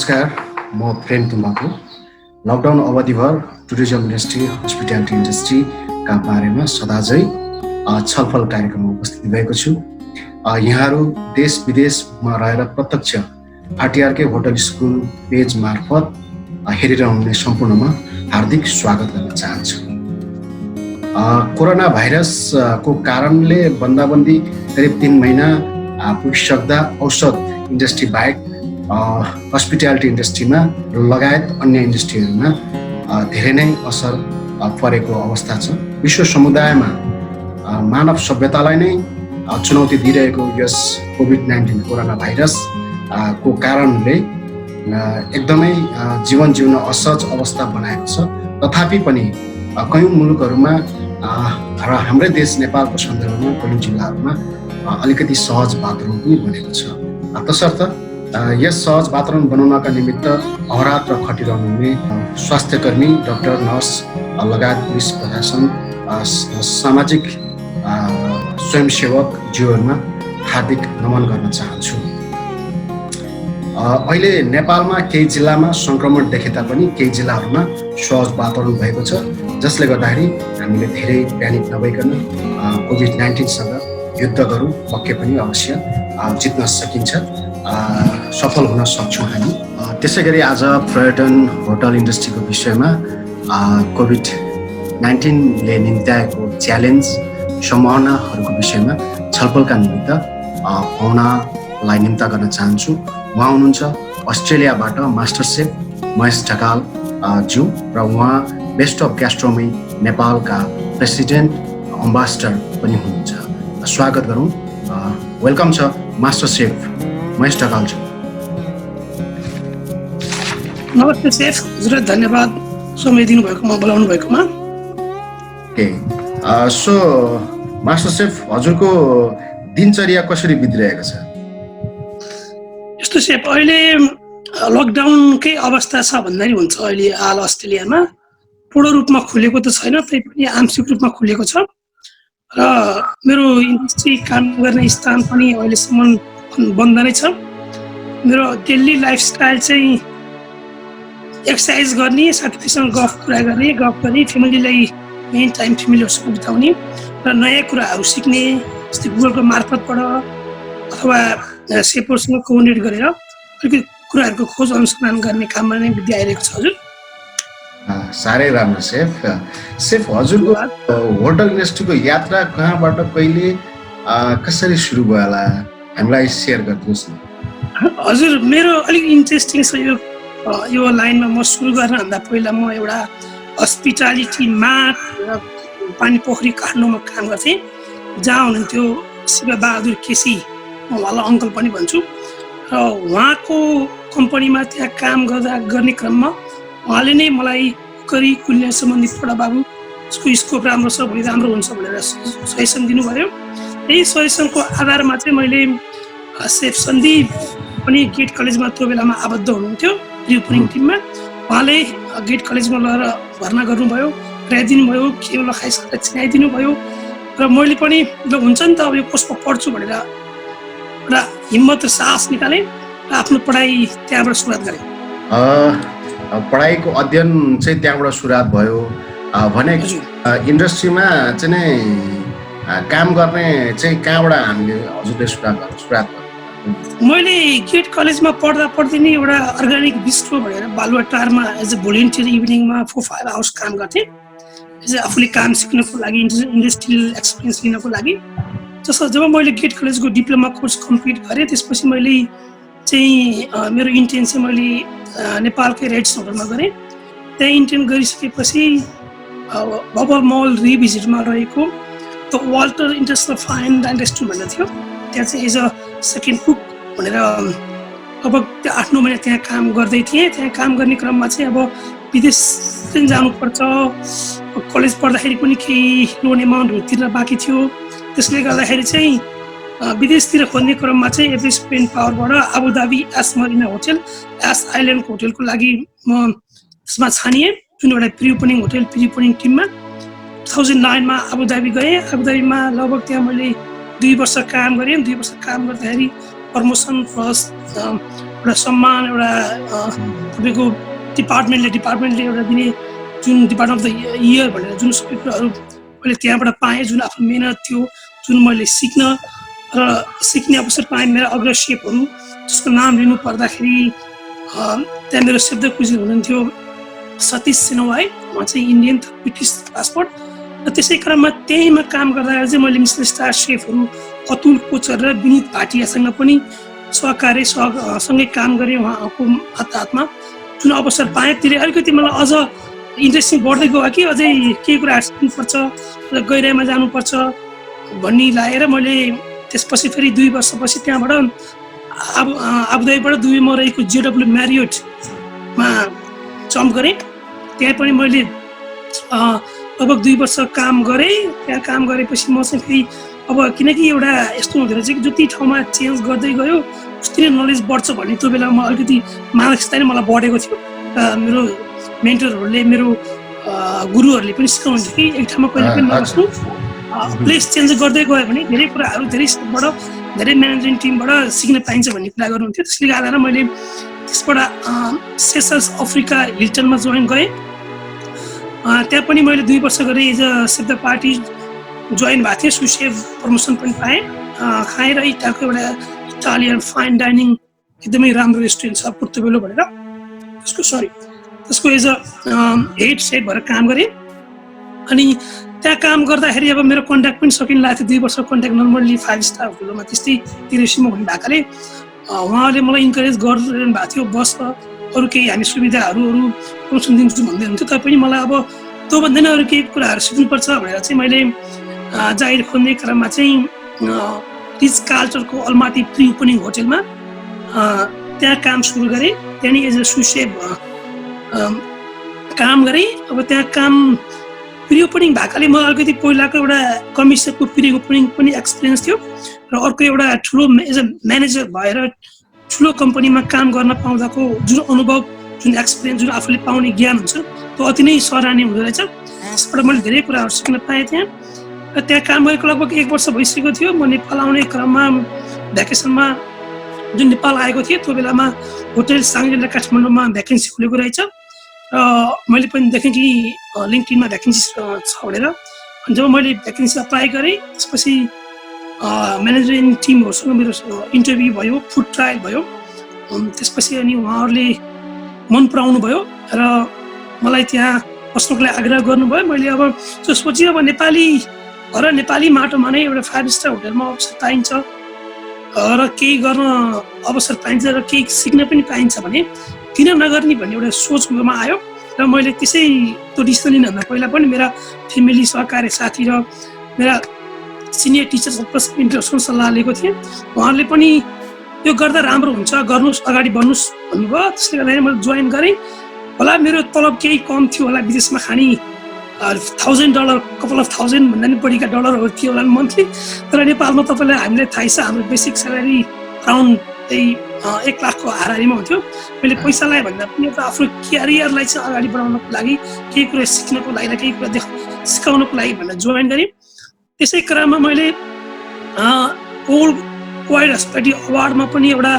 नमस्कार, म प्रेम तुम्बाको। लकडाउन अवधिभर टुरिज्म इन्डस्ट्री, हस्पिटालिटी इन्डस्ट्रीका बारेमा सदाझै छलफल कार्यक्रममा उपस्थित भएको छु। यहाँहरू देश विदेशमा रहेर प्रत्यक्ष आरटीआरके होटल स्कुल पेज मार्फत हेरिरहने सम्पूर्णमा हार्दिक स्वागत गर्न चाहन्छु। कोरोना भाइरसको कारणले बन्दाबन्दी करिब 3 महिना पुगिसक्दा औषध इन्डस्ट्री बाहेक हस्पिटालिटी इन्डस्ट्रीमा लगायत अन्य इन्डस्ट्रीहरूमा धेरै नै असर परेको अवस्था छ। विश्व समुदायमा मानव सभ्यतालाई नै चुनौती दिइरहेको यस कोभिड-19 कोरोना भाइरस को कारणले एकदमै जीवन जिउन असहज अवस्था बनाएको छ। तथापि पनि कयौं मुलुकहरूमा र हाम्रै देश नेपालको सन्दर्भमा कयौं जिल्लाहरूमा अलिकति सहज वातावरण पनि बनेको छ। तसर्थ यस सहज वातावरण बनाउनका निमित्त अहरात्र खटिरहनु हुने स्वास्थ्यकर्मी, डाक्टर, नर्स लगायत पुलिस प्रशासन, सामाजिक स्वयंसेवक जीवनमा हार्दिक नमन गर्न चाहन्छु। अहिले नेपालमा केही जिल्लामा संक्रमण देखे तापनि केही जिल्लाहरूमा सहज वातावरण भएको छ, जसले गर्दाखेरि हामीले धेरै प्यानिक नभइकन कोभिड-19 सँग युद्ध गरौँ, पक्कै पनि अवश्य जित्न सकिन्छ, सफल हुन सक्छौँ हामी। त्यसैगरी आज पर्यटन होटल इन्डस्ट्रीको विषयमा कोभिड-19 ले निम्त्याएको च्यालेन्ज सम्भावनाहरूको विषयमा छलफलका निमित्त पाहुनालाई निम्ता गर्न चाहन्छु। उहाँ हुनुहुन्छ अस्ट्रेलियाबाट मास्टर सेफ महेश ढकाल ज्यू र उहाँ बेस्ट अफ ग्यास्ट्रोमी नेपालका प्रेसिडेन्ट अम्बासडर पनि हुनुहुन्छ। स्वागत गरौँ। वेलकम छ मास्टर सेफ महेश ढकाल ज्यू। नमस्ते सेफ, हजुरलाई धन्यवाद समय दिनुभएकोमा, बोलाउनु भएकोमा। ओके, सो मास्टर सेफ, हजुरको दिनचर्या कसरी बितिरहेको छ? यस्तो सेफ, अहिले लकडाउनकै अवस्था छ भन्दा नि हुन्छ। अहिले हाल अस्ट्रेलियामा पूर्ण रूपमा खुलेको त छैन, तैपनि आंशिक रूपमा खुलेको छ र मेरो इन्डस्ट्री काम गर्ने स्थान पनि अहिलेसम्म बन्द नै छ। मेरो डेली लाइफस्टाइल चाहिँ एक्सर्साइज गर्ने, साथीसँग गफ गर्ने, फ्यामिलीलाई मेन टाइम फ्यामिलीहरूसँग बिताउने र नयाँ कुराहरू सिक्ने, जस्तै गुगलको मार्फतबाट अथवा सेपरसँग कोअर्डिनेट गरेर अलिकति कुराहरूको खोज अनुसन्धान गर्ने काममा नै वृद्धि आइरहेको छ। हजुर साह्रै राम्रो सेफ, हजुरको होटल इन्डस्ट्रीको यात्रा कहाँबाट कहिले कसरी सुरु भयो होला, हामीलाई सेयर गरिदिनुहोस् न। हजुर, मेरो अलिक इन्ट्रेस्टिङ छ यो लाइनमा। म सुरु गर्नभन्दा पहिला म एउटा हस्पिटालिटीमा पानी पोखरी काठमाडौँमा काम गर्थेँ, जहाँ हुनुहुन्थ्यो शिव बहादुर केसी, म उहाँलाई अङ्कल पनि भन्छु। र उहाँको कम्पनीमा त्यहाँ काम गर्ने क्रममा उहाँले नै मलाई कुकरी कुल्ने सम्बन्धी पढा बाबु, उसको स्कोप राम्रो छ, भोलि राम्रो हुन्छ भनेर सजेसन दिनुभयो। यही सजेसनको आधारमा चाहिँ मैले सेफ सन्दीप पनि गेट कलेजमा त्यो बेलामा आबद्ध हुनुहुन्थ्यो रिपोर्टिङ टिममा। उहाँले गेट कलेजमा लगेर भर्ना गर्नुभयो, ल्याइदिनु भयो, के लखाइसकेर चिनाइदिनु भयो र मैले पनि ल हुन्छ नि त, अब यो कोर्समा पढ्छु भनेर एउटा हिम्मत र साहस निकालेँ र आफ्नो पढाइ त्यहाँबाट सुरुवात गरेँ। पढाइको अध्ययन चाहिँ त्यहाँबाट सुरुवात भयो भने इन्डस्ट्रीमा चाहिँ नै काम गर्ने चाहिँ कहाँबाट हामीले हजुरले सुरुवात गर्नु? मैले गेट कलेजमा पढ्दै नै एउटा अर्ग्यानिक बिस्ट्रो भनेर बालुवाटारमा एज अ भोलिन्टियर इभिनिङमा 4-5 आवर्स काम गर्थेँ, एज आफूले काम सिक्नको लागि, इन्डस्ट्रियल एक्सपिरियन्स लिनको लागि। जब मैले गेट कलेजको डिप्लोमा कोर्स कम्प्लिट गरेँ, त्यसपछि मैले चाहिँ मेरो इन्टेर्न चाहिँ मैले नेपालकै रेड्स होटलमा गरेँ। त्यहाँ इन्टेर्न गरिसकेपछि बबल मल रिभिजिटमा रहेको the Walter international fine and restaurant भन्ने थियो, त्यहाँ चाहिँ एज अ सेकेन्ड कुक भनेर लगभग 8-9 महिना त्यहाँ काम गर्दै थिएँ। त्यहाँ काम गर्ने क्रममा चाहिँ अब विदेश चाहिँ जानुपर्छ, कलेज पढ्दाखेरि पनि केही लोन एमाउन्टहरू तिर्न बाँकी थियो। त्यसले गर्दाखेरि चाहिँ विदेशतिर खोज्ने क्रममा चाहिँ एभरेस्ट पेन पावरबाट Abu Dhabi Yas marina hotel, Yas आइल्यान्डको होटलको लागि म त्यसमा छानिएँ, जुन एउटा pre opening hotel, pre opening टिममा 2009 मा आबुधाबी गएँ। आबुधाबीमा लगभग त्यहाँ मैले 2 वर्ष काम गरेँ। 2 वर्ष काम गर्दाखेरि प्रमोसन प्लस एउटा सम्मान एउटा तपाईँको डिपार्टमेन्टले एउटा दिने जुन डिपार्टमेन्ट अफ द इयर भनेर जुन सबै कुराहरू मैले त्यहाँबाट पाएँ, जुन आफ्नो मेहनत थियो, जुन मैले सिक्ने अवसर पाएँ। मेरा अग्रसेफहरू जसको नाम लिनु पर्दाखेरि त्यहाँ मेरो शब्द कुजिन हुनुहुन्थ्यो सतीश सिनोवाई, उहाँ चाहिँ इन्डियन ब्रिटिस पासपोर्ट। र त्यसै क्रममा त्यहीमा काम गर्दाखेरि चाहिँ मैले मिसलिन स्टार सेफहरू अतुल कोचर र विनित भाटियासँग पनि सँगै काम गरेँ। उहाँको हातमा जुन अवसर पाएँ त्यसले अलिकति मलाई अझ इन्ट्रेस्टिङ बढ्दै गयो कि अझै केही कुराहरू सिक्नुपर्छ र गहिराइमा जानुपर्छ भन्ने लागेर मैले त्यसपछि फेरि 2 वर्षपछि त्यहाँबाट आबुधाबीबाट दुबईमा रहेको जेडब्ल्यू म्यारियोटमा जम्प गरेँ। त्यहाँ पनि मैले लगभग 2 वर्ष काम गरेँ। त्यहाँ काम गरेपछि म चाहिँ फेरि अब किनकि एउटा यस्तो हुँदो रहेछ कि जति ठाउँमा चेन्ज गर्दै गयो उस्तै नै नलेज बढ्छ भन्ने त्यो बेला म अलिकति मानसिकता नै मलाई बढेको थियो। मेरो मेन्टरहरूले मेरो गुरुहरूले पनि सिकाउनुहुन्थ्यो कि एक ठाउँमा कहिले पनि नबस्नु, प्लेस चेन्ज गर्दै गयो भने धेरै कुराहरू धेरै स्टेपबाट धेरै म्यानेजमेन्ट टिमबाट सिक्न पाइन्छ भन्ने कुरा गर्नुहुन्थ्यो। त्यसले गर्दा मैले त्यसबाट सेसल्स अफ्रिका हिल्टनमा जोइन गरेँ। त्यहाँ पनि मैले 2 वर्ष गरेँ। As a chef the party join भएको थिएँ, सुसेफ प्रमोसन पनि पाएँ। खाएर इटाको एउटा इटालियन फाइन डाइनिङ एकदमै राम्रो रेस्टुरेन्ट छ पोर्तोबेलो भनेर, त्यसको एज अ हेड सेफ भएर काम गरेँ। अनि त्यहाँ काम गर्दाखेरि अब मेरो कन्ट्याक्ट पनि सकिन लाग्थ्यो। 2 वर्ष कन्ट्याक्ट नर्मल्ली 5 स्टार होटलमा त्यस्तै तिरेसीमा हुने भएकाले उहाँले मलाई इन्करेज गरिरहनु भएको थियो। बस अरू केही हामी सुविधाहरू प्रमोसन दिन्छु भन्दै हुन्थ्यो। तैपनि मलाई अब त्योभन्दा नै अरू केही कुराहरू सिक्नुपर्छ भनेर चाहिँ मैले जागिर खोज्ने क्रममा चाहिँ रिच कार्ल्टनको अल्माटी प्री ओपनिङ होटलमा त्यहाँ काम सुरु गरेँ। त्यहाँनिर एज अ सुसेफ काम गरेँ। अब त्यहाँ काम प्री ओपनिङ भएकाले मलाई अलिकति पहिलाको एउटा कमिसनको प्री ओपनिङ पनि एक्सपिरियन्स थियो र अर्को एउटा ठुलो एज अ म्यानेजर भएर ठुलो कम्पनीमा काम गर्न पाउँदाको जुन अनुभव, जुन एक्सपिरियन्स, जुन आफूले पाउने ज्ञान हुन्छ त्यो अति नै सराहनीय हुँदो रहेछ। त्यसबाट मैले धेरै कुराहरू सिक्न पाएँ त्यहाँ। र त्यहाँ काम गरेको लगभग 1 वर्ष भइसकेको थियो। म नेपाल आउने क्रममा भ्याकेसनमा जुन नेपाल आएको थिएँ त्यो बेलामा होटल साङ्गेला काठमाडौँमा भ्याकेन्सी खुलेको रहेछ र मैले पनि देखेँ कि लिङ्क्डइनमा भ्याकेन्सी छ भनेर। अनि जब मैले भ्याकेन्सी अप्लाई गरेँ त्यसपछि म्यानेजमेन्ट टिमहरूसँग मेरो इन्टरभ्यू भयो, फुड ट्रायल भयो। त्यसपछि अनि उहाँहरूले मन पराउनु भयो र मलाई त्यहाँ बस्नुको लागि आग्रह गर्नुभयो। मैले अब त्यो सोचेँ अब नेपाली माटोमा नै एउटा 5 स्टार होटलमा अवसर पाइन्छ र केही गर्न अवसर पाइन्छ र केही सिक्न पनि पाइन्छ भने किन नगर्ने भन्ने एउटा सोच ममा आयो। र मैले त्यसै त्यो डिसिसन लिनुभन्दा पहिला पनि मेरा फ्यामिली, सहकारी साथी र मेरा सिनियर टिचर्स इन्टरसँग सल्लाह लिएको थिएँ। उहाँहरूले पनि यो गर्दा राम्रो हुन्छ, गर्नुहोस्, अगाडि बढ्नुहोस् भन्नुभयो। त्यसले गर्दाखेरि मैले जोइन गरेँ। होला मेरो तलब केही कम थियो होला, विदेशमा खाने $1000 कपाल अफ थाउजन्ड भन्दा पनि बढीका डलरहरू थियो होला मन्थली। तर नेपालमा तपाईँलाई हामीलाई थाहै छ हाम्रो बेसिक स्यालेरी अराउन्ड 1 लाखको हाराहारीमा हुन्थ्यो। मैले पैसा लगाएँ भन्दा पनि एउटा आफ्नो क्यारियरलाई चाहिँ अगाडि बढाउनको लागि, केही कुरा सिक्नको लागि र केही कुरा सिकाउनको लागि भनेर जोइन गरेँ। त्यसै क्रममा मैले वर्ल्ड वाइड हस्पिटालिटी अवार्डमा पनि एउटा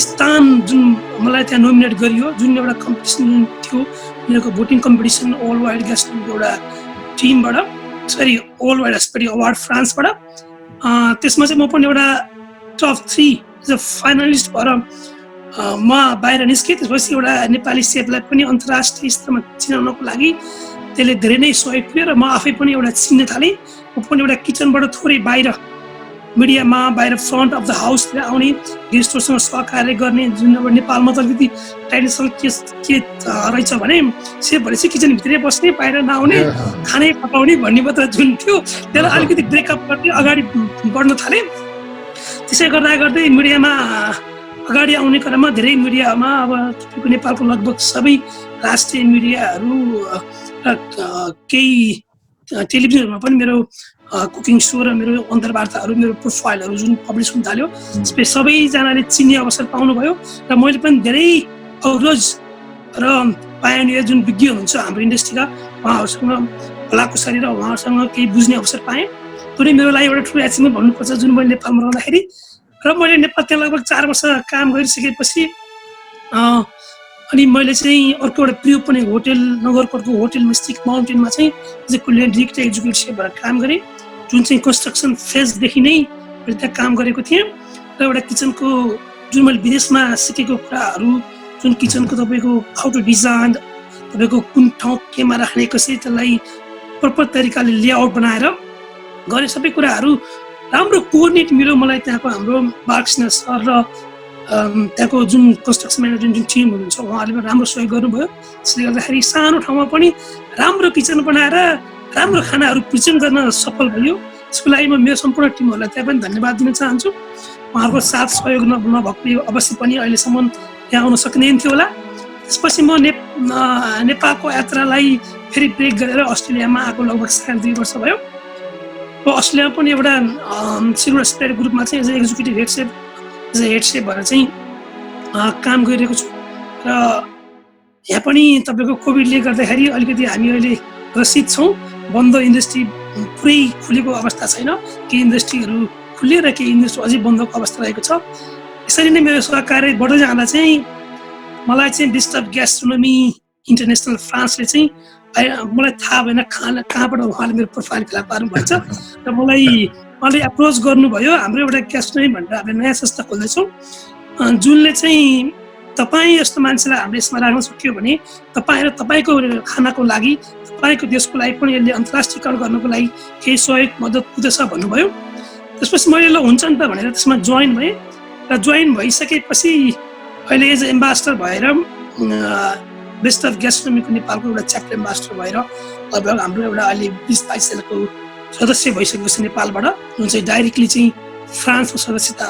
स्थान जुन मलाई त्यहाँ नोमिनेट गरियो, जुन एउटा कम्पिटिसन थियो उनीहरूको भोटिङ कम्पिटिसन वर्ल्ड वाइड ग्यास्ट्रोको एउटा टिमबाट, वर्ल्ड वाइड हस्पिटालिटी अवार्ड फ्रान्सबाट। त्यसमा चाहिँ म पनि एउटा टप 3 एज अ फाइनलिस्ट भएर म बाहिर निस्केँ। त्यसपछि एउटा नेपाली सेफलाई पनि अन्तर्राष्ट्रिय स्तरमा चिनाउनको लागि त्यसले धेरै नै सहयोग पुर्यो र म आफै पनि एउटा चिन्न थालेँ। म पनि एउटा किचनबाट थोरै बाहिर मिडियामा, बाहिर फ्रन्ट अफ द हाउसतिर आउने, गेस्टहरूसँग सहकार्य गर्ने, जुन अब नेपालमा त अलिकति ट्रेडिसनल के रहेछ भने सेफ भनेपछि किचनभित्रै बस्ने, बाहिर नआउने, खाने पकाउने भन्ने मात्र जुन थियो त्यसलाई अलिकति ब्रेकअप गर्दै अगाडि बढ्न थालेँ। त्यसै गर्दै मिडियामा अगाडि आउने क्रममा धेरै मिडियामा अब तपाईँको नेपालको लगभग सबै राष्ट्रिय मिडियाहरू र केही टेलिभिजनहरूमा पनि मेरो कुकिङ सो र मेरो अन्तर्वार्ताहरू, मेरो प्रोफाइलहरू जुन पब्लिस हुन थाल्यो, सबैजनाले चिन्ने अवसर पाउनुभयो। र मैले पनि धेरै अग्रज र पायोनियर जुन विज्ञ हुनुहुन्छ हाम्रो इन्डस्ट्रीका उहाँहरूसँग भलाकुसारी र उहाँहरूसँग केही बुझ्ने अवसर पाएँ। त्यो नै मेरो लागि एउटा ठुलो एचिभमेन्ट भन्नुपर्छ जुन मैले नेपालमा रहँदाखेरि। र मैले नेपाल त्यहाँ लगभग 4 वर्ष काम गरिसकेपछि अनि मैले चाहिँ अर्को एउटा प्रिय पनि होटल नगरकोटको होटल मिस्टिक माउन्टेनमा चाहिँ कुलियन डिरेक्टर एक्जिक्युटिभ भएर काम गरेँ, जुन चाहिँ कन्स्ट्रक्सन फेजदेखि नै मैले त्यहाँ काम गरेको थिएँ। र एउटा किचनको जुन मैले विदेशमा सिकेको कुराहरू, जुन किचनको तपाईँको हाउ टु डिजाइन, तपाईँको कुन ठाउँ केमा राख्ने, कसरी त्यसलाई प्रपर तरिकाले लेआउट बनाएर गरेँ, सबै कुराहरू राम्रो कोअर्डिनेट मिल्यो मलाई। त्यहाँको हाम्रो बालकृष्ण सर र त्यहाँको जुन कन्स्ट्रक्सन म्यानेजमेन्ट जुन टिम हुनुहुन्छ उहाँहरूले पनि राम्रो सहयोग गर्नुभयो। त्यसले गर्दाखेरि सानो ठाउँमा पनि राम्रो किचन बनाएर राम्रो खानाहरू प्रेजेन्ट गर्न सफल भयो। त्यसको लागि म मेरो सम्पूर्ण टिमहरूलाई त्यहाँ पनि धन्यवाद दिन चाहन्छु। उहाँहरूको साथ सहयोग नभएको अवश्य पनि अहिलेसम्म त्यहाँ आउन सकिँदैन थियो होला। त्यसपछि म नेपालको यात्रालाई फेरि ब्रेक गरेर अस्ट्रेलियामा आएको लगभग 2.5 वर्ष भयो। र अस्ट्रेलियामा पनि एउटा सिल्भर स्प्रेड ग्रुपमा चाहिँ as a executive head chef, as a head chef भएर चाहिँ काम गरिरहेको छु। र यहाँ पनि तपाईँको कोभिडले गर्दाखेरि अलिकति हामी अहिले ग्रसित छौँ। बन्द इन्डस्ट्री पुरै खुलेको अवस्था छैन, केही इन्डस्ट्रीहरू खुल्यो र केही इन्डस्ट्री अझै बन्दको अवस्था रहेको छ। यसरी नै मेरो सहकार्य बढ्दै जाँदा चाहिँ मलाई चाहिँ बेस्ट अफ ग्यास्ट्रोनोमी इन्टरनेसनल फ्रान्सले चाहिँ मलाई थाहा भएन कहाँबाट उहाँले मेरो प्रोफाइल फिल पार्नुभएछ र उहाँले एप्रोच गर्नुभयो। हाम्रो एउटा ग्यास्ट्रोनोमी भनेर हामीले नयाँ संस्था खोल्दैछौँ, जुनले चाहिँ तपाईँ जस्तो मान्छेलाई हामीले यसमा राख्न सक्यो भने तपाईँ र तपाईँको खानाको लागि, तपाईँको देशको लागि पनि यसले अन्तर्राष्ट्रियकरण गर्नको लागि केही सहयोग मद्दत पुग्दछ भन्नुभयो। त्यसपछि मैले ल हुन्छ नि त भनेर त्यसमा जोइन भएँ। र जोइन भइसकेपछि अहिले एज एम्बासडर भएर बेस्ट अफ ग्यास्ट्रोनोमीको नेपालको एउटा च्याप्टर एम्बासडर भएर लगभग हाम्रो एउटा अहिले 20-22 जनाको सदस्य भइसकेको छ नेपालबाट, जुन चाहिँ डाइरेक्टली चाहिँ फ्रान्सको सदस्यता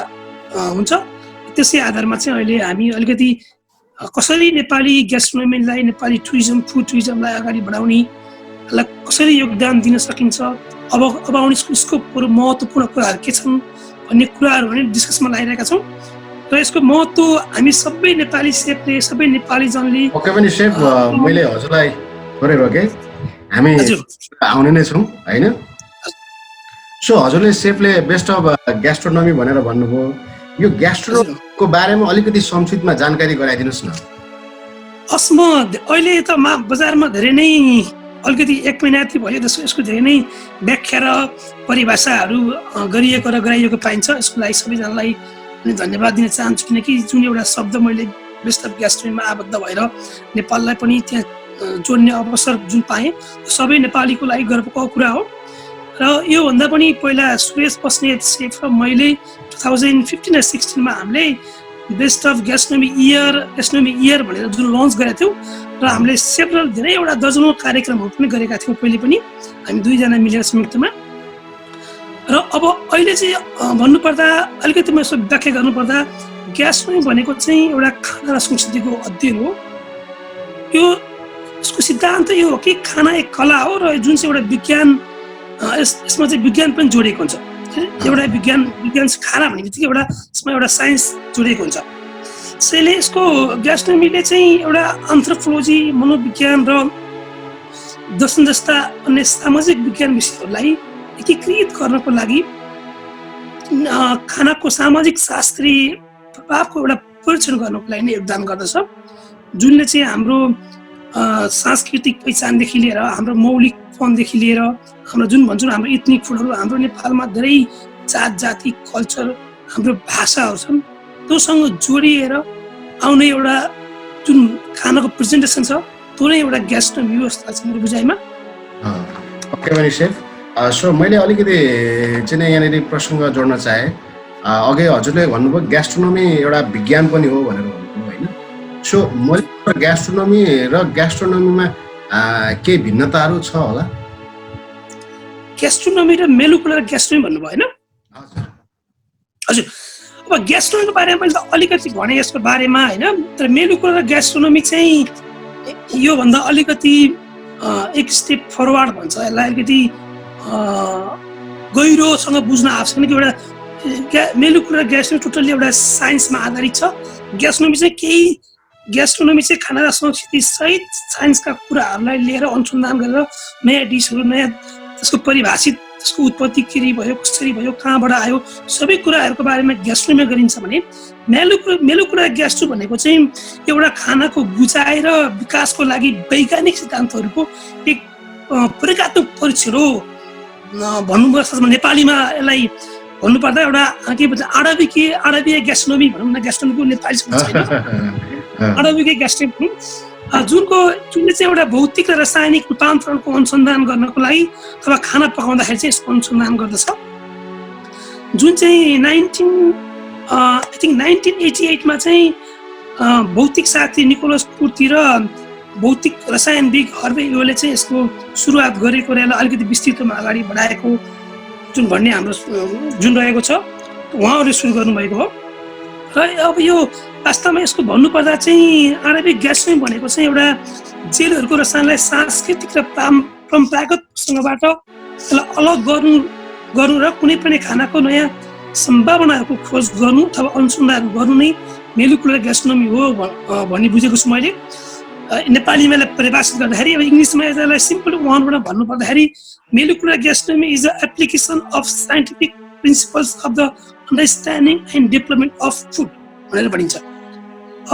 हुन्छ। त्यसै आधारमा चाहिँ अहिले हामी अलिकति कसरी नेपाली ग्यास्ट्रोनोमीलाई, नेपाली टुरिज्म, फुड टुरिज्मलाई अगाडि बढाउनेलाई कसरी योगदान दिन सकिन्छ, अब आउने स्कोपहरू, महत्त्वपूर्ण कुराहरू के छन् भन्ने कुराहरू पनि डिस्कसमा लागिरहेका छौँ। र यसको महत्त्व हामी सबै नेपाली सेफले, सबै नेपाली जनले। ओके पनि सेफ, मैले हजुरलाई थोरै रोकेँ, हामी आउने नै छौँ होइन। सो हजुरले सेफले बेस्ट अफ ग्यास्ट्रोनोमी भनेर भन्नुभयो, यो ग्यास्ट्रोनोमीको बारेमा अलिकति संक्षिप्तमा जानकारी गराइदिनुहोस् न। म अहिले त बजारमा धेरै नै अलिकति 1 महिना भयो यसको धेरै नै व्याख्या र परिभाषाहरू गरिएको र गराइएको पाइन्छ। यसको लागि सबैजनालाई पनि धन्यवाद दिन चाहन्छु, किनकि जुन एउटा शब्द मैले बेस्ट अफ ग्यास्ट्रोनोमीमा आबद्ध भएर नेपाललाई पनि त्यहाँ जोड्ने अवसर जुन पाएँ, सबै नेपालीको लागि गर्वको कुरा हो। र योभन्दा पनि पहिला सुरेश बस्नेत सेफ र मैले 2015 र 16 हामीले बेस्ट अफ ग्यास्ट्रोनोमी इयर भनेर जुन लन्च गरेका थियौँ र हामीले सेभरल धेरैवटा दर्जनौँ कार्यक्रमहरू पनि गरेका थियौँ पहिले पनि हामी 2 जना मिलेर संयुक्तमा। र अब अहिले चाहिँ भन्नुपर्दा अलिकति म यसो व्याख्या गर्नुपर्दा ग्यास्ट्रोनोमी भनेको चाहिँ एउटा खाना र संस्कृतिको अध्ययन हो। यसको सिद्धान्त यो हो कि खाना एक कला हो र जुन चाहिँ एउटा विज्ञान, यसमा चाहिँ विज्ञान पनि जोडिएको हुन्छ। एउटा विज्ञान खाना भन्ने बित्तिकै यसमा एउटा साइन्स जोडिएको हुन्छ। त्यसैले यसको ग्यास्ट्रोनोमीले चाहिँ एउटा एन्थ्रोपोलोजी, मनोविज्ञान र दर्शन जस्ता अन्य सामाजिक विज्ञान विषयहरूलाई एकीकृत गर्नको लागि खानाको सामाजिक शास्त्रीय प्रभावको एउटा परीक्षण गर्नको लागि नै योगदान गर्दछ, जुनले चाहिँ हाम्रो सांस्कृतिक पहिचानदेखि लिएर हाम्रो मौलिकपनदेखि लिएर हाम्रो जुन भन्छौँ हाम्रो इथनिक फुडहरू, हाम्रो नेपालमा धेरै जात जाति कल्चर, हाम्रो भाषाहरू छन्, त्योसँग जोडिएर आउने एउटा जुन खानाको प्रेजेन्टेसन छ, त्यो नै एउटा ग्यास्ट्रोनोमी व्यवस्था छ मेरो बुझाइमा। ओके भने सेफ, सो मैले अलिकति चाहिँ यहाँनिर प्रसङ्ग जोड्न चाहेँ। अघि हजुरले भन्नुभयो ग्यास्ट्रोनोमी एउटा विज्ञान पनि हो भनेर भन्नुभयो होइन। सो मोलिकुलर ग्यास्ट्रोनोमी र ग्यास्ट्रोनोमीमा केही भिन्नताहरू छ होला? ग्यास्ट्रोनोमी र मोलिकुलर ग्यास्ट्रोनोमी भन्नुभयो होइन? हजुर, अब ग्यास्ट्रोनोमीको बारेमा मैले त अलिकति भने यसको बारेमा होइन, तर मोलिकुलर ग्यास्ट्रोनोमी चाहिँ योभन्दा अलिकति एक स्टेप फरवार्ड भन्छ यसलाई, अलिकति गहिरोसँग बुझ्न आवश्यक, किनकि एउटा मोलिकुलर ग्यास्ट्रोनोमी टोटल्ली एउटा साइन्समा आधारित छ। ग्यास्ट्रोनोमी चाहिँ खाना र संस्कृति सहित साइन्सका कुराहरूलाई लिएर अनुसन्धान गरेर नयाँ डिसहरू, नयाँ त्यसको परिभाषित त्यसको उत्पत्ति के भयो, कसरी भयो, कहाँबाट आयो, सबै कुराहरूको बारेमा ग्यास्ट्रोमा गरिन्छ भने मेलुकुलर ग्यास्ट्रो भनेको चाहिँ एउटा खानाको बुझाइ र विकासको लागि वैज्ञानिक सिद्धान्तहरूको एक प्रयोगात्मक परीक्षण हो भन्नुपर्छ। नेपालीमा यसलाई भन्नुपर्दा एउटा के भन्छ आणविकीय ग्यास्ट्रोनोमी भनौँ न, ग्यास्ट्रोनोमीको नेपाली शब्द छैन, आणविकीय ग्यास्ट्रोनोमी जुनले चाहिँ एउटा भौतिक र रासायनिक रूपान्तरणको अनुसन्धान गर्नको लागि अथवा खाना पकाउँदाखेरि चाहिँ यसको अनुसन्धान गर्दछ। जुन चाहिँ 1988मा चाहिँ भौतिक शास्त्री निकोलस कुर्ती र भौतिक रसायनविद हर्वे योले चाहिँ यसको सुरुवात गरेको र यसलाई अलिकति विस्तृतमा अगाडि बढाएको जुन भन्ने हाम्रो जुन रहेको छ उहाँहरूले सुरु गर्नुभएको हो। र अब यो वास्तवमा यसको भन्नुपर्दा चाहिँ आणविक ग्यास्ट्रोनोमी भनेको चाहिँ एउटा जेलहरूको रसायनलाई सांस्कृतिक र परम्परागत प्रसङ्गबाट यसलाई अलग गर्नु र कुनै पनि खानाको नयाँ सम्भावनाहरूको खोज गर्नु अथवा अनुसन्धान गर्नु नै मेलुकुलर ग्यास्ट्रोनोमी हो भन्ने बुझेको छु मैले। नेपालीमा यसलाई परिभाषित गर्दाखेरि अब इङ्ग्लिसमा यसलाई सिम्पल वानबाट भन्नुपर्दाखेरि molecular gastronomy is the application of scientific principles of the understanding and development of food भनेर भनिन्छ।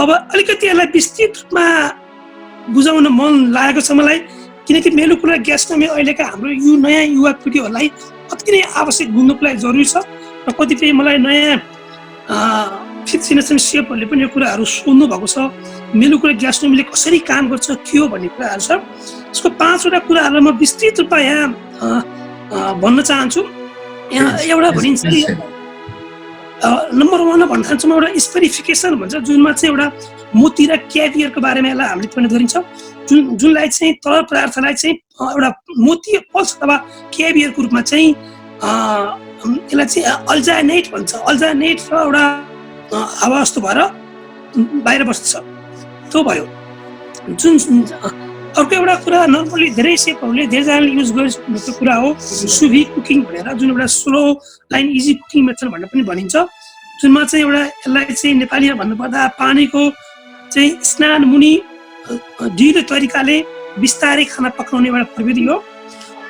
अब अलिकति यसलाई विस्तृत रूपमा बुझाउन मन लागेको छ मलाई, किनकि मेलुकुलर ग्यास्ट्रोनोमी अहिलेका हाम्रो यो नयाँ युवा पिँढीहरूलाई अति नै आवश्यक बुझ्नुको लागि जरुरी छ र कतिपय मलाई नयाँ फिफ्थ जेनेरेसन सेफहरूले पनि यो कुराहरू सोध्नु भएको छ, मेलुकुलर ग्यास्ट्रोनोमीले कसरी काम गर्छ, के हो भन्ने कुराहरू छ। यसको 5वटा कुराहरूलाई म विस्तृत रूपमा यहाँ भन्न चाहन्छु। यहाँ एउटा भनिन्छ नम्बर 1 भन्न चाहन्छु म, एउटा स्पेरिफिकेसन भन्छ, जुनमा चाहिँ एउटा मोती र क्याभियरको बारेमा यसलाई हामीले पनि गरिन्छ। जुनलाई चाहिँ तरल पदार्थलाई चाहिँ एउटा मोती पल्स अथवा क्याभियरको रूपमा चाहिँ यसलाई चाहिँ अल्जानेट भन्छ। अल्जानेट र एउटा हावा जस्तो भएर बाहिर बस्छ, त्यो भयो। अर्को एउटा कुरा नर्मली धेरै सेफहरूले धेरैजनाले युज गरेको कुरा हो सुभी कुकिङ भनेर, जुन एउटा slow line easy cooking method भनेर पनि भनिन्छ, जुनमा चाहिँ एउटा यसलाई चाहिँ नेपालीमा भन्नुपर्दा पानीको चाहिँ स्नान मुनि ढिलो तरिकाले बिस्तारै खाना पकाउने एउटा प्रविधि हो।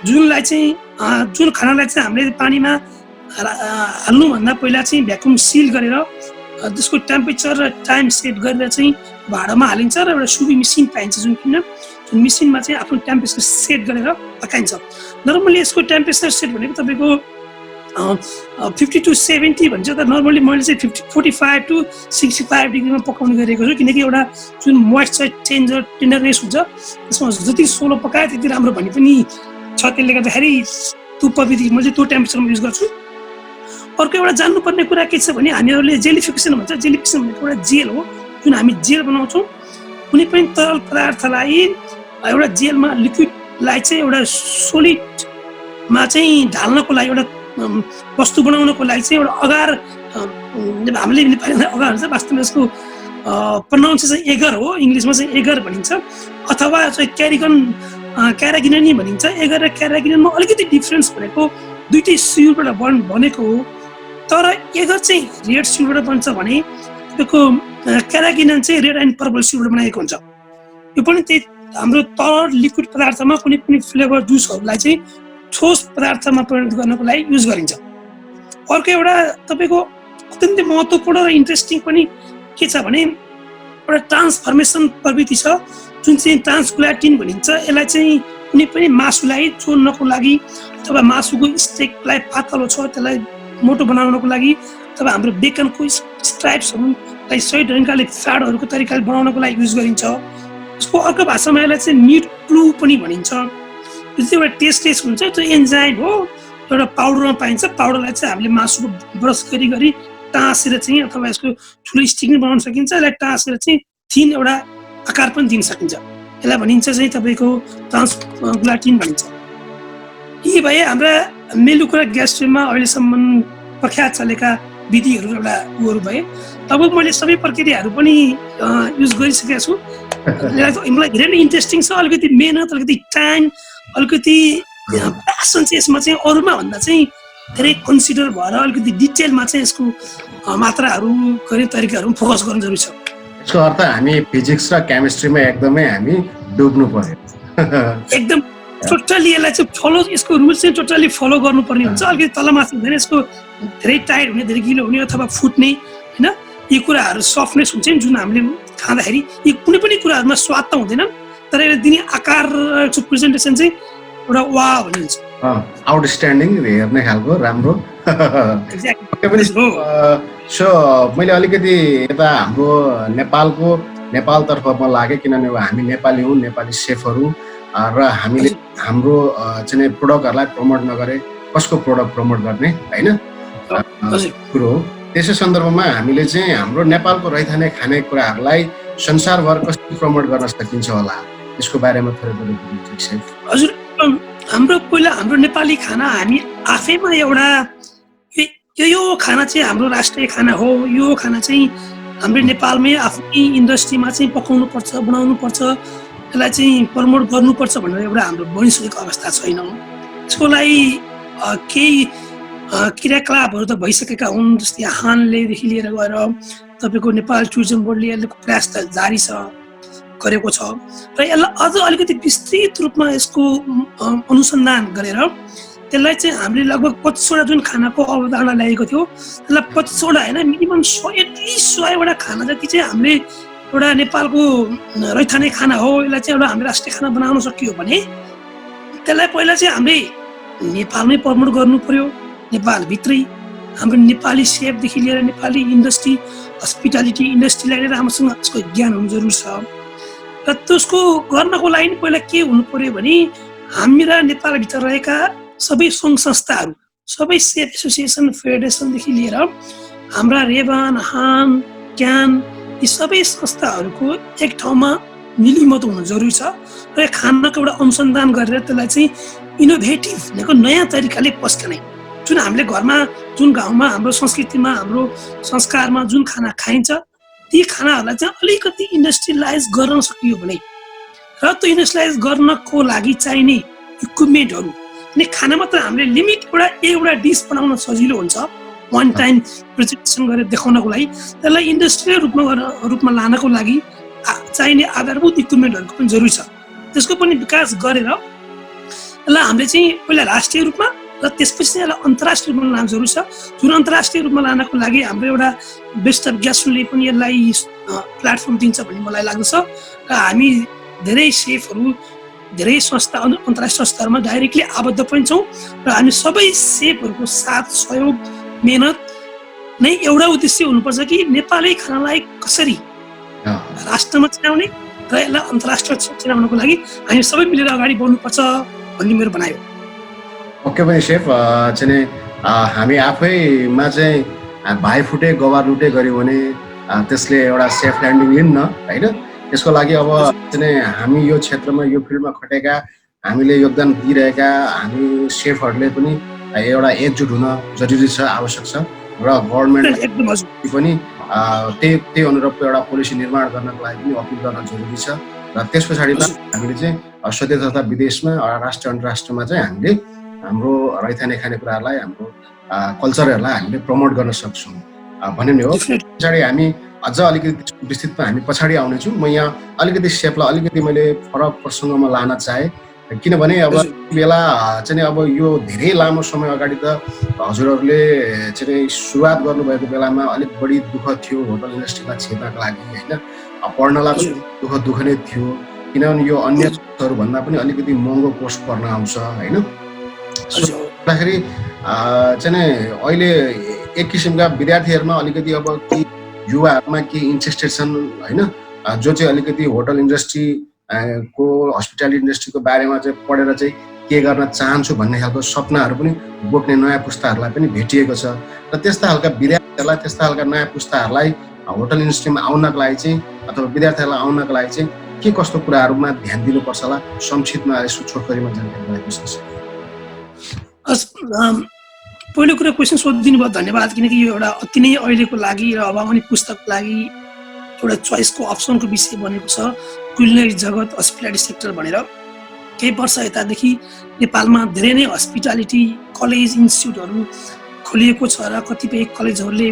जुन खानालाई चाहिँ हामीले पानीमा हाल्नुभन्दा पहिला चाहिँ भ्याकुम सिल गरेर त्यसको टेम्परेचर र टाइम सेट गरेर चाहिँ भाँडामा हालिन्छ र एउटा सुबी मेसिन पाइन्छ, जुन मेसिनमा चाहिँ आफ्नो टेम्परेचर सेट गरेर पकाइन्छ। नर्मली यसको टेम्परेचर सेट भनेको तपाईँको 50 to 70 भन्छ, तर नर्मली मैले चाहिँ 45 to 65 डिग्रीमा पकाउने गरेको छु, किनकि एउटा जुन मोइस्चर टेन्डरनेस हुन्छ त्यसमा जति सोलो पकायो त्यति राम्रो भन्ने पनि छ। त्यसले गर्दाखेरि त्यो प्रविधि मैले त्यो टेम्परेचरमा युज गर्छु। अर्को एउटा जान्नुपर्ने कुरा के छ भने हामीहरूले जेलिफिकेसन भन्छ। जेलिफिकेसन भनेको एउटा जेल हो, जुन हामी जेल बनाउँछौँ। कुनै पनि तरल पदार्थलाई एउटा जेलमा लिक्विडलाई चाहिँ एउटा सोलिडमा चाहिँ ढाल्नको लागि, एउटा वस्तु बनाउनको लागि चाहिँ एउटा अगार, हामीले नेपालीमा अगार भन्छ, वास्तवमा यसको प्रनाउन्सिएसन एगर हो, इङ्ग्लिसमा चाहिँ एगर भनिन्छ, अथवा चाहिँ क्यारागिनी भनिन्छ। एगर र क्यारागिनीमा अलिकति डिफ्रेन्स भनेको दुइटै सिलबाट बनेको हो, तर एगर चाहिँ रेड सिलबाट बन्छ भने तपाईँको क्यारागिनी चाहिँ रेड एन्ड पर्पल सिलबाट बनाएको हुन्छ। यो पनि त्यही हाम्रो तरल लिक्विड पदार्थमा कुनै पनि फ्लेभर जुसहरूलाई चाहिँ ठोस पदार्थमा परिणत गर्नको लागि युज गरिन्छ। अर्को एउटा तपाईँको अत्यन्तै महत्त्वपूर्ण र इन्ट्रेस्टिङ पनि के छ भने एउटा ट्रान्सफर्मेसन प्रवृत्ति छ, जुन चाहिँ ट्रान्सग्लुटामिन भनिन्छ। यसलाई चाहिँ कुनै पनि मासुलाई चोर्नको लागि अथवा मासुको स्टेकलाई पातलो छ त्यसलाई मोटो बनाउनको लागि अथवा हाम्रो बेकनको स्ट्राइप्सहरूलाई सही ढङ्गले फ्याटहरूको तरिकाले बनाउनको लागि युज गरिन्छ। यसको अर्को भाषामा यसलाई चाहिँ मिट ग्लु पनि भनिन्छ। यो चाहिँ एउटा टेस्टलेस हुन्छ, त्यो एन्जाइम हो, एउटा पाउडरमा पाइन्छ। पाउडरलाई चाहिँ हामीले मासुको ब्रस गरी टाँसेर चाहिँ अथवा यसको ठुलो स्टिक पनि बनाउन सकिन्छ। यसलाई टाँसेर चाहिँ थिन एउटा आकार पनि दिन सकिन्छ। यसलाई भनिन्छ चाहिँ तपाईँको ट्रान्सग्लुटामिन भनिन्छ। यी भए हाम्रा मेलुकुलर ग्यास्ट्रोनोमीमा अहिलेसम्म प्रख्यात चलेका विधिहरू एउटा उहरू भए। लगभग मैले सबै प्रक्रियाहरू पनि युज गरिसकेको छु। मलाई धेरै नै इन्ट्रेस्टिङ छ। अलिकति मेहनत, अलिकति टाइम, अलिकति प्यासन चाहिँ यसमा चाहिँ अरूमा भन्दा चाहिँ धेरै कन्सिडर भएर अलिकति डिटेलमा चाहिँ यसको मात्राहरू गर्ने तरिकाहरू फोकस गर्नु जरुरी छ। यसको अर्थ हामी फिजिक्स र केमिस्ट्रीमा एकदमै हामी डुब्नु पर्यो। एकदम टोटली यसलाई चाहिँ फलो यसको रुल्स चाहिँ टोटली फलो गर्नुपर्ने हुन्छ अलिकति तलमाथि हुँदैन यसको धेरै टाइट हुने धेरै गिलो हुने अथवा फुट्ने होइन यी कुराहरू सफ्टनेस हुन्छ नि जुन हामीले खाँदाखेरि यी कुनै पनि कुराहरूमा स्वाद त हुँदैन तर यसले दिने आकार प्रेजेन्टेसन चाहिँ एउटा वा भन्ने हुन्छ आउटस्ट्यान्डिङ हेर्ने खालको राम्रो सो मैले अलिकति यता हाम्रो नेपालतर्फ म लागेँ किनभने हामी नेपाली हौँ नेपाली सेफहरू र हामीले हाम्रो चाहिँ प्रोडक्टहरूलाई प्रमोट नगरे कसको प्रोडक्ट प्रमोट गर्ने होइन कुरो हो त्यसै सन्दर्भमा हामीले चाहिँ हाम्रो नेपालको रहिथाने खानेकुराहरूलाई संसारभर कसरी प्रमोट गर्न सकिन्छ होला यसको बारेमा थोरै बढी हजुर हाम्रो पहिला हाम्रो नेपाली खाना हामी आफैमा एउटा यो खाना चाहिँ हाम्रो राष्ट्रिय खाना हो यो खाना चाहिँ हाम्रो नेपालमै आफ्नै इन्डस्ट्रीमा चाहिँ पकाउनु पर्छ बनाउनु पर्छ यसलाई चाहिँ प्रमोट गर्नुपर्छ भनेर एउटा हाम्रो बनिसकेको अवस्था छैन यसको लागि केही क्रियाकलापहरू त भइसकेका हुन् जस्तै हानलेदेखि लिएर गएर तपाईँको नेपाल टुरिज्म बोर्डले यसको प्रयास त जारी छ गरेको छ र यसलाई अझ अलिकति विस्तृत रूपमा यसको अनुसन्धान गरेर त्यसलाई चाहिँ हामीले लगभग 25वटा जुन खानाको अवधारणा ल्याएको थियो त्यसलाई 25वटा होइन मिनिमम 100वटा खाना जति चाहिँ हामीले एउटा नेपालको रैथाने खाना हो यसलाई चाहिँ एउटा हामीले राष्ट्रिय खाना बनाउन सकियो भने त्यसलाई पहिला चाहिँ हामीले नेपालमै प्रमोट गर्नु पर्यो नेपालभित्रै हाम्रो नेपाली सेफदेखि लिएर नेपाली इन्डस्ट्री हस्पिटालिटी इन्डस्ट्रीलाई राम्रोसँग यसको ज्ञान हुनु जरुरी छ र त्यसको गर्नको लागि पहिला के हुनु पर्यो भने हाम्रा नेपालभित्र रहेका सबै सङ्घ संस्थाहरू सबै सेफ एसोसिएसन फेडरेसनदेखि लिएर हाम्रा रेबान हान क्यान यी सबै संस्थाहरूको एक ठाउँमा मिलिमत हुनु जरुरी छ र खानाको एउटा अनुसन्धान गरेर त्यसलाई चाहिँ इनोभेटिभ भनेको नयाँ तरिकाले पस्कने जुन हामीले घरमा जुन गाउँमा हाम्रो संस्कृतिमा हाम्रो संस्कारमा जुन खाना खाइन्छ ती खानाहरूलाई चाहिँ अलिकति इन्डस्ट्रियलाइज गर्न सकियो भने र त्यो इन्डस्ट्रियलाइज गर्नको लागि चाहिने इक्विपमेन्टहरू अनि खाना मात्र हामीले लिमिट एउटा डिस बनाउन सजिलो हुन्छ वान टाइम प्रेजेन्टेसन गरेर देखाउनको लागि त्यसलाई इन्डस्ट्रियल रूपमा लानको लागि चाहिने आधारभूत इक्विपमेन्टहरूको पनि जरुरी छ त्यसको पनि विकास गरेर यसलाई हामीले चाहिँ पहिला राष्ट्रिय रूपमा र त्यसपछि चाहिँ यसलाई अन्तर्राष्ट्रिय रूपमा लान जरुरी छ जुन अन्तर्राष्ट्रिय रूपमा लानको लागि हाम्रो एउटा बेस्ट अफ ग्यासले पनि यसलाई प्लेटफर्म दिन्छ भन्ने मलाई लाग्दछ र हामी धेरै सेफहरू धेरै संस्था अन्तर्राष्ट्रिय संस्थाहरूमा डाइरेक्टली आबद्ध पनि छौँ र हामी सबै सेफहरूको साथ सहयोग मेहनत नै एउटा उद्देश्य हुनुपर्छ कि नेपाली खानालाई कसरी राष्ट्रमा चिनाउने र यसलाई अन्तर्राष्ट्रिय चिनाउनको लागि हामी सबै मिलेर अगाडि बढ्नुपर्छ भन्ने मेरो भनाइ हो ओके पनि सेफ चाहिँ हामी आफैमा चाहिँ भाइ फुटे गवार लुटे गऱ्यौँ भने त्यसले एउटा सेफ ल्यान्डिङ लिन्न होइन त्यसको लागि अब चाहिँ हामी यो क्षेत्रमा यो फिल्डमा खटेका हामीले योगदान दिइरहेका हामी सेफहरूले पनि एउटा एकजुट हुन जरुरी छ आवश्यक छ र गभर्नमेन्ट पनि त्यही अनुरूपको एउटा पोलिसी निर्माण गर्नको लागि पनि अपिल गर्न जरुरी छ र त्यस पछाडि हामीले चाहिँ स्वदेश तथा विदेशमा राष्ट्र अन्तर्राष्ट्रमा चाहिँ हामीले हाम्रो रैथाने खानेकुराहरूलाई हाम्रो कल्चरहरूलाई हामीले प्रमोट गर्न सक्छौँ भन्ने नै हो पछाडि हामी अझ अलिकति विस्तृतमा हामी पछाडि आउनेछौँ म यहाँ अलिकति सेफलाई अलिकति मैले फरक प्रसङ्गमा लान चाहेँ किनभने अब बेला चाहिँ अब यो धेरै लामो समय अगाडि त हजुरहरूले चाहिँ सुरुवात गर्नुभएको बेलामा अलिक बढी दुःख थियो होटल इन्डस्ट्रीमा छिर्नको लागि होइन पढ्नलाई पनि दुःख नै थियो किनभने यो अन्य भन्दा पनि अलिकति महँगो कोर्स पर्न आउँछ होइन भन्दाखेरि चाहिँ अहिले एक किसिमका विद्यार्थीहरूमा अलिकति अब केही युवाहरूमा केही इन्ट्रेस्टेड छन् होइन जो चाहिँ अलिकति होटल इन्डस्ट्री को हस्पिटालिटी इन्डस्ट्रीको बारेमा चाहिँ पढेर चाहिँ के गर्न चाहन्छु भन्ने खालको सपनाहरू पनि बोक्ने नयाँ पुस्ताहरूलाई पनि भेटिएको छ र त्यस्ता खालका विद्यार्थीहरूलाई त्यस्ता खालका नयाँ पुस्ताहरूलाई होटल इन्डस्ट्रीमा आउनको लागि चाहिँ अथवा विद्यार्थीहरूलाई आउनको लागि चाहिँ के कस्तो कुराहरूमा ध्यान दिनुपर्छ होला संक्षिप्तमा यसो छोटकरीमा जानकारी गराइदिनुहोस्। पहिलो कुरा क्वेसन सोधिदिनु भयो धन्यवाद किनकि यो एउटा अति नै अहिलेको लागि र अब आउने पुस्तकको लागि एउटा चोइसको अप्सनको विषय बनेको छ कुलिनरी जगत हस्पिटालिटी सेक्टर भनेर केही वर्ष यतादेखि नेपालमा धेरै नै हस्पिटालिटी कलेज इन्स्टिट्युटहरू खोलिएको छ र कतिपय कलेजहरूले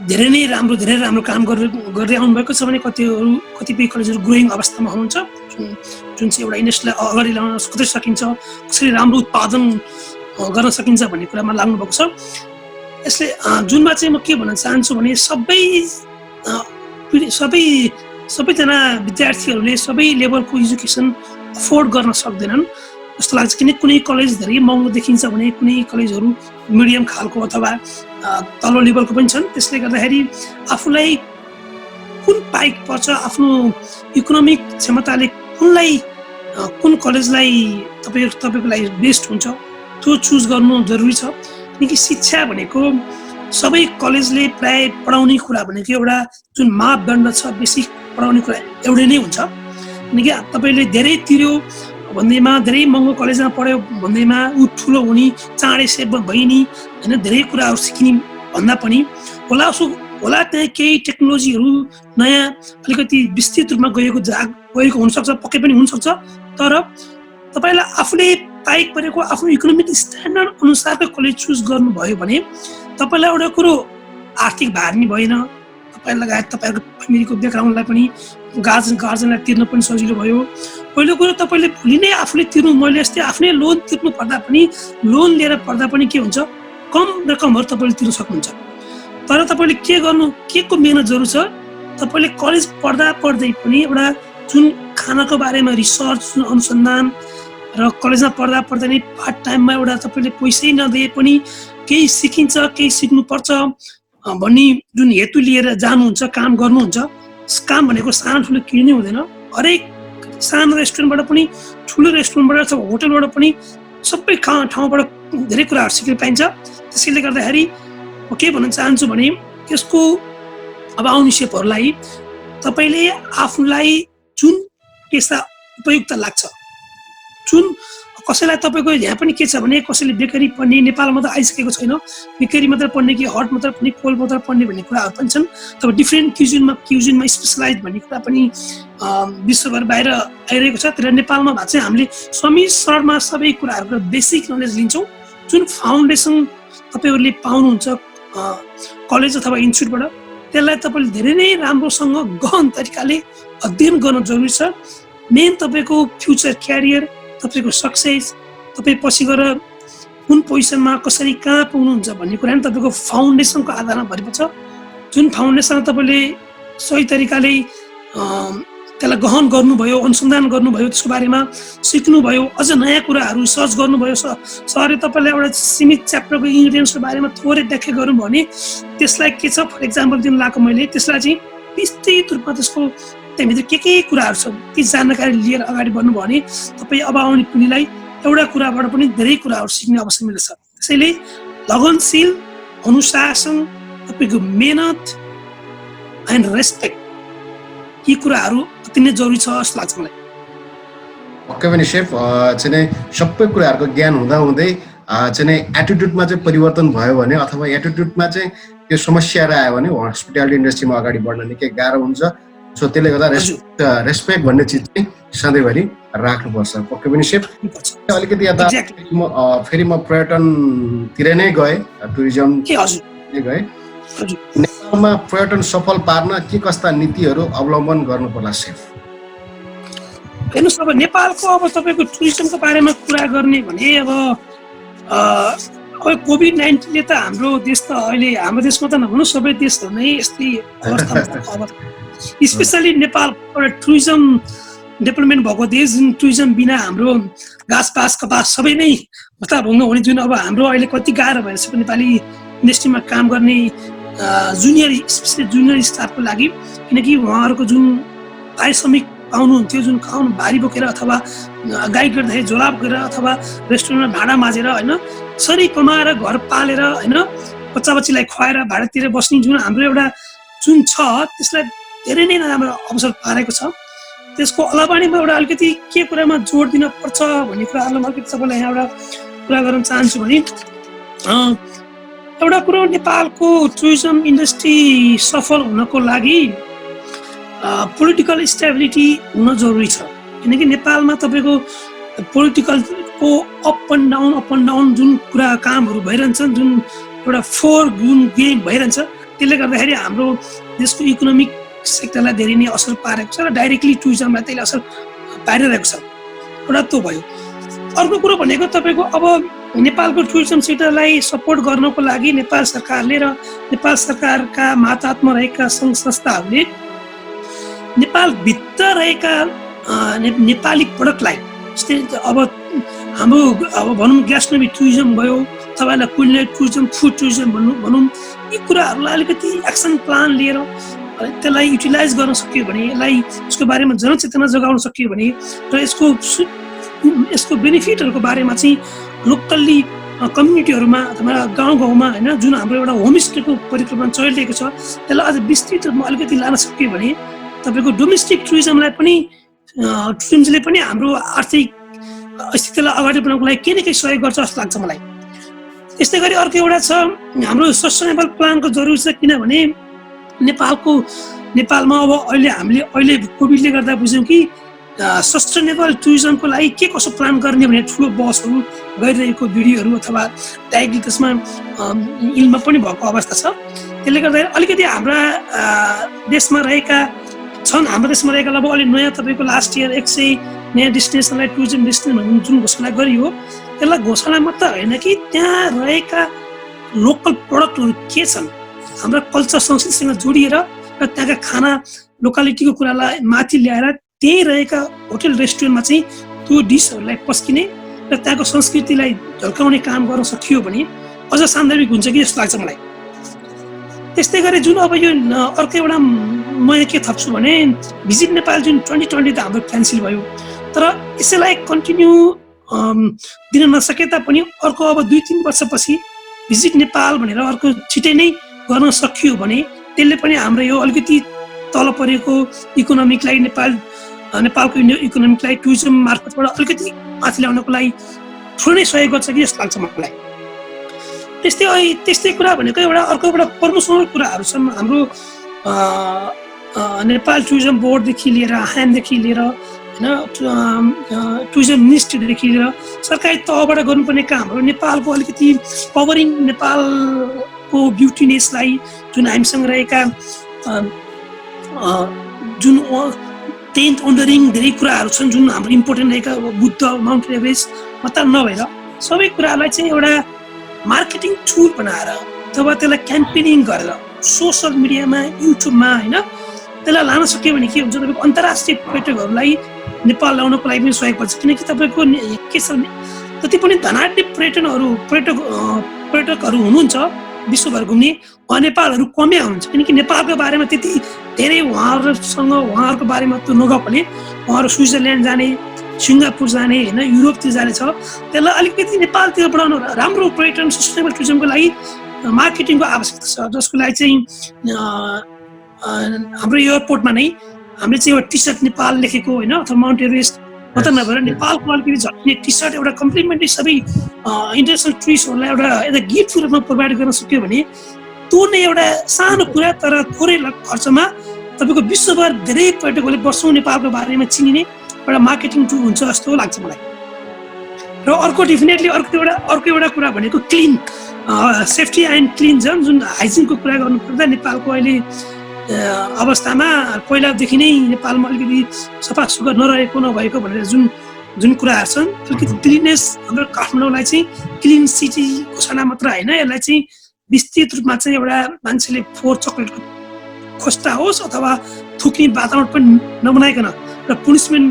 धेरै राम्रो काम गर्दै आउनुभएको छ भने कतिपय कलेजहरू ग्रोइङ अवस्थामा हुनुहुन्छ जुन चाहिँ एउटा इन्डस्ट्रीलाई अगाडि ल्याउन कसरी सकिन्छ, कसरी राम्रो उत्पादन गर्न सकिन्छ भन्ने कुरामा लाग्नुभएको छ। यसले जुनमा चाहिँ म के भन्न चाहन्छु भने सबैजना विद्यार्थीहरूले सबै लेभलको एजुकेसन अफोर्ड गर्न सक्दैनन् जस्तो लाग्छ, किन कुनै कलेज धेरै महँगो देखिन्छ भने कुनै कलेजहरू मिडियम खालको अथवा तल्लो लेभलको पनि छन्। त्यसले गर्दाखेरि आफूलाई कुन पाइक पर्छ, आफ्नो इकोनोमिक क्षमताले कुन कलेजलाई तपाईँको लागि बेस्ट हुन्छ त्यो चुज गर्नु जरुरी छ। किनकि शिक्षा भनेको सबै कलेजले प्राय पढाउने कुरा भनेको एउटा जुन मापदण्ड छ बेसिक पढाउने कुरा एउटै नै हुन्छ। किनकि तपाईँले धेरै तिर्यो भन्दैमा, धेरै महँगो कलेजमा पढ्यो भन्दैमा ऊ ठुलो हुने, चाँडै सेप भइने होइन, धेरै कुराहरू सिक्ने भन्दा पनि होला त्यहाँ केही टेक्नोलोजीहरू नयाँ अलिकति विस्तृत रूपमा गएको हुनसक्छ, पक्कै पनि हुनसक्छ। तर तपाईँलाई आफूले पाइक परेको आफ्नो इकोनोमिक स्ट्यान्डर्ड अनुसारको कलेज चुज गर्नुभयो भने तपाईँलाई एउटा कुरो आर्थिक भार नि भएन, तपाईँ लगायत तपाईँको फ्यामिलीको ब्याकग्राउन्डलाई पनि गार्जेनलाई तिर्न पनि सजिलो भयो। पहिलो कुरो तपाईँले भोलि नै आफूले तिर्नु, मैले यस्तै आफ्नै लोन तिर्नु पर्दा पनि, लोन लिएर पढ्दा पनि के हुन्छ, कम रकमहरू तपाईँले तिर्न सक्नुहुन्छ। तर तपाईँले के को मेहनत जरुरी छ, तपाईँले कलेज पढ्दै पनि एउटा जुन खानाको बारेमा रिसर्च, जुन अनुसन्धान र कलेजमा पढ्दा नै पार्ट टाइममा एउटा तपाईँले पैसै नदिए पनि केही सिकिन्छ, केही सिक्नुपर्छ भन्ने जुन हेतु लिएर जानुहुन्छ, काम गर्नुहुन्छ। काम भनेको सानो ठुलो केही नै हुँदैन, हरेक सानो रेस्टुरेन्टबाट पनि ठुलो रेस्टुरेन्टबाट अथवा होटलबाट पनि सबै ठाउँबाट धेरै कुराहरू सिक्न पाइन्छ। त्यसैले गर्दाखेरि म के भन्न चाहन्छु भने त्यसको अब आउने सेपहरूलाई तपाईँले आफूलाई जुन पेसा उपयुक्त लाग्छ, जुन कसैलाई तपाईँको यहाँ पनि के छ भने कसैले बेकरी पढ्ने, नेपालमा त आइसकेको छैन, बेकरी मात्र पढ्ने कि हट मात्र पढ्ने, कोल्ड मात्र पढ्ने भन्ने कुराहरू पनि छन्। तब डिफ्रेन्ट क्युजिनमा स्पेसलाइज भन्ने कुरा पनि विश्वभर बाहिर आइरहेको छ। तर नेपालमा भएको चाहिँ हामीले समीसरमा सबै कुराहरूको बेसिक नलेज लिन्छौँ। जुन फाउन्डेसन तपाईँहरूले पाउनुहुन्छ कलेज अथवा इन्स्टिट्युटबाट, त्यसलाई तपाईँले धेरै नै राम्रोसँग गहन तरिकाले अध्ययन गर्न जरुरी छ। मेन तपाईँको फ्युचर क्यारियर, तपाईँको सक्सेस, तपाईँ पछि गएर कुन पोजिसनमा कसरी कहाँ पुग्नुहुन्छ भन्ने कुरा नि तपाईँको फाउन्डेसनको आधारमा भरेको छ। जुन फाउन्डेसन तपाईँले सही तरिकाले त्यसलाई गहन गर्नुभयो, अनुसन्धान गर्नुभयो, त्यसको बारेमा सिक्नुभयो, अझ नयाँ कुराहरू सर्च गर्नुभयो, सरले तपाईँलाई एउटा सीमित च्याप्टरको इन्ग्रिडियन्ट्सको बारेमा थोरै व्याख्या गर्नुभयो भने त्यसलाई के छ, फर इक्जाम्पल दिन लगाएको मैले, त्यसलाई चाहिँ विस्तृत रूपमा त्यसको त्यहाँभित्र के कुराहरू छ ती जानकारी लिएर अगाडि बढ्नुभयो भने तपाईँ अब आउने पिँढीलाई एउटा कुराबाट पनि धेरै कुराहरू सिक्ने अवसर मिल्छ। त्यसैले लगनशील, अनुशासन, तपाईँको मेहनत एन्ड रेस्पेक्ट, यी कुराहरू अति नै जरुरी छ जस्तो लाग्छ मलाई। पक्कै पनि सेफ चाहिँ सबै कुराहरूको ज्ञान हुँदै चाहिँ एटिट्युडमा चाहिँ परिवर्तन भयो भने अथवा एटिट्युडमा चाहिँ त्यो समस्याहरू आयो भने हस्पिटालिटी इन्डस्ट्रीमा अगाडि बढ्न निकै गाह्रो हुन्छ। सो त्यसले गर्दा रेस्पेक्ट भन्ने चिज चाहिँ सधैँभरि राख्नुपर्छ। पक्कै पनि सेफ अलिकति यता फेरि म पर्यटनतिर नै गएँ, टुरिज्म गएँ। नेपालमा पर्यटन सफल पार्न के कस्ता नीतिहरू अवलम्बन गर्नु पर्ला सेफ? हेर्नुहोस्, अब नेपालको अब तपाईँको टुरिज्मको बारेमा कुरा गर्ने भने अब कोभिड-19ले त हाम्रो देश त अहिले, हाम्रो देशमा त नभनौँ सबै देशहरू नै यस्तै अवस्थामा, स्पेसली नेपाल एउटा टुरिज्म डेभलपमेन्ट भएको देश, जुन टुरिज्म बिना हाम्रो घाँसपास कपास सबै नै भत्ताभङ्ग हुने, जुन अब हाम्रो अहिले कति गाह्रो भइरहेछ नेपाली इन्डस्ट्रीमा काम गर्ने स्पेसली जुनियर स्टाफको लागि। किनकि उहाँहरूको जुन पारिश्रमिक पाउनुहुन्थ्यो, जुन खाउन भारी बोकेर अथवा गाइड गर्दाखेरि झोला बोकेर अथवा रेस्टुरेन्टमा भाँडा माझेर होइन, सरी कमाएर घर पालेर होइन, बच्चा बच्चीलाई खुवाएर भाडातिर बस्ने जुन हाम्रो एउटा जुन छ, त्यसलाई धेरै नै राम्रो अवसर पारेको छ। त्यसको अलावा नै म एउटा अलिकति के कुरामा जोड दिन पर्छ भन्ने कुराहरूलाई म अलिकति तपाईँलाई यहाँ एउटा कुरा गर्न चाहन्छु भने एउटा कुरो, नेपालको टुरिज्म इन्डस्ट्री सफल हुनको लागि पोलिटिकल स्टेबिलिटी हुन जरुरी छ। किनकि नेपालमा तपाईँको पोलिटिकलको अप एन्ड डाउन जुन कुरा कामहरू भइरहन्छन्, जुन एउटा जुन गेम भइरहन्छ, त्यसले गर्दाखेरि हाम्रो देशको इकोनोमिक सेक्टरलाई धेरै नै असर पारेको छ र डाइरेक्टली टुरिज्मलाई त्यसले असर पारिरहेको छ। एउटा त्यो भयो। अर्को कुरो भनेको तपाईँको अब नेपालको टुरिज्म सेक्टरलाई सपोर्ट गर्नको लागि नेपाल सरकारले र नेपाल सरकारका मातहतमा रहेका सङ्घ संस्थाहरूले नेपालभित्र रहेका नेपाली प्रडक्टलाई जस्तै अब हाम्रो अब भनौँ ग्यास्ट्रोनोमी टुरिज्म भयो, तपाईँलाई कुलिनरी टुरिज्म, फुड टुरिज्म भनौँ, यी कुराहरूलाई अलिकति एक्सन प्लान लिएर त्यसलाई युटिलाइज गर्न सकियो भने, यसलाई यसको बारेमा जनचेतना जगाउन सकियो भने र यसको बेनिफिटहरूको बारेमा चाहिँ लोकल्ली कम्युनिटीहरूमा अथवा गाउँ गाउँमा होइन जुन हाम्रो एउटा होमस्टेको परिकल्पना चलिरहेको छ त्यसलाई अझ विस्तृत रूपमा अलिकति लान सकियो भने तपाईँको डोमेस्टिक टुरिज्मले पनि हाम्रो आर्थिक स्थितिलाई अगाडि बढाउनको लागि केही न केही सहयोग गर्छ जस्तो लाग्छ मलाई। त्यस्तै गरी अर्को एउटा छ हाम्रो सस्टेनेबल प्लानको जरुरी छ, किनभने नेपालमा अब अहिले कोभिडले गर्दा बुझ्यौँ कि सस्टेनेबल टुरिज्मको लागि के कसो प्लान गर्ने भने ठुलो बसहरू गइरहेको भिडियोहरू अथवा डाइरेक्टली त्यसमा इल्म पनि भएको अवस्था छ। त्यसले गर्दा अलिकति हाम्रो देशमा रहेका लगभग अलि नयाँ तपाईँको लास्ट इयर 100 नयाँ डेस्टिनेसनलाई टुरिज्म डेस्टिनेसन जुन घोषणा गरियो त्यसलाई घोषणा मात्र होइन कि त्यहाँ रहेका लोकल प्रडक्टहरू के छन्, हाम्रा कल्चर संस्कृतिसँग जोडिएर र त्यहाँका खाना लोकालिटीको कुरालाई माथि ल्याएर त्यहीँ रहेका होटल रेस्टुरेन्टमा चाहिँ त्यो डिसहरूलाई पस्किने र त्यहाँको संस्कृतिलाई झल्काउने काम गर्न सकियो भने अझ सान्दर्भिक हुन्छ कि जस्तो लाग्छ मलाई। त्यस्तै गरी जुन अब यो अर्को एउटा म के थप्छु भने भिजिट नेपाल जुन 2020 त हाम्रो क्यान्सल भयो, तर यसैलाई कन्टिन्यू दिन नसके तापनि अर्को अब 2-3 वर्षपछि भिजिट नेपाल भनेर अर्को छिटै नै गर्न सकियो भने त्यसले पनि हाम्रो यो अलिकति तल परेको इकोनोमिकलाई नेपालको इकोनोमिकलाई टुरिज्म मार्फतबाट अलिकति माथि ल्याउनको लागि ठुलो नै सहयोग गर्छ कि जस्तो लाग्छ मलाई। त्यस्तै कुरा भनेको अर्को एउटा प्रमोसनल कुराहरू छन् हाम्रो नेपाल टुरिज्म बोर्डदेखि लिएर आहामदेखि लिएर होइन टुरिज्म मिनिस्ट्रीदेखि लिएर सरकारी तहबाट गर्नुपर्ने कामहरू नेपालको अलिकति कभरिङ नेपालको ब्युटिनेसलाई जुन हामीसँग रहेका जुन 10th वन्डरिङ धेरै कुराहरू छन् जुन हाम्रो इम्पोर्टेन्ट रहेका बुद्ध, माउन्टेन एभरेस्ट मात्र नभएर सबै कुराहरूलाई चाहिँ एउटा मार्केटिङ टुल बनाएर अथवा त्यसलाई क्याम्पेनिङ गरेर सोसल मिडियामा युट्युबमा होइन त्यसलाई लान सक्यो भने के हुन्छ तपाईँको अन्तर्राष्ट्रिय पर्यटकहरूलाई नेपाल ल्याउनको लागि पनि सहयोग पर्छ। किनकि तपाईँको के छ भने जति पनि धनाढ्य पर्यटकहरू हुनुहुन्छ विश्वभर घुम्ने नेपालहरू कमै आउनुहुन्छ, किनकि नेपालको बारेमा त्यति धेरै उहाँहरूको बारेमा त्यो नगएकोले उहाँहरू स्विजरल्यान्ड जाने, सिङ्गापुर जाने होइन युरोपतिर जाने छ। त्यसलाई अलिकति नेपालतिर बढाउनु राम्रो पर्यटन सस्टेनेबल टुरिज्मको लागि मार्केटिङको आवश्यकता छ, जसको लागि चाहिँ हाम्रो एयरपोर्टमा नै हामीले चाहिँ एउटा टी सर्ट नेपाल लेखेको होइन अथवा माउन्ट एभरेस्ट मात्र नभएर नेपालको अलिकति झल्किने टी सर्ट एउटा कम्प्लिमेन्ट्री सबै इन्टरनेसनल टुरिस्टहरूलाई एउटा गिफ्टको रूपमा प्रोभाइड गर्न सक्यो भने त्यो नै एउटा सानो कुरा तर थोरै खर्चमा तपाईँको विश्वभर धेरै पर्यटकहरूले वर्षौँ नेपालको बारेमा चिनिने एउटा मार्केटिङ टुल हुन्छ जस्तो लाग्छ मलाई। र अर्को डेफिनेटली अर्को एउटा कुरा भनेको क्लिन सेफ्टी एन्ड क्लिन जुन हाइजिनको कुरा गर्नुपर्दा नेपालको अहिले अवस्थामा पहिलादेखि नै नेपालमा अलिकति सफा सुग्घर नभएको भनेर जुन कुराहरू छन् अलिकति क्लिननेस हाम्रो काठमाडौँलाई चाहिँ क्लिन सिटी घोषणा मात्र होइन, यसलाई चाहिँ विस्तृत रूपमा चाहिँ एउटा मान्छेले फोहोर चक्लेटको खोस्टा होस् अथवा थुक्ने वातावरण पनि नबनाइकन र पुनिसमेन्ट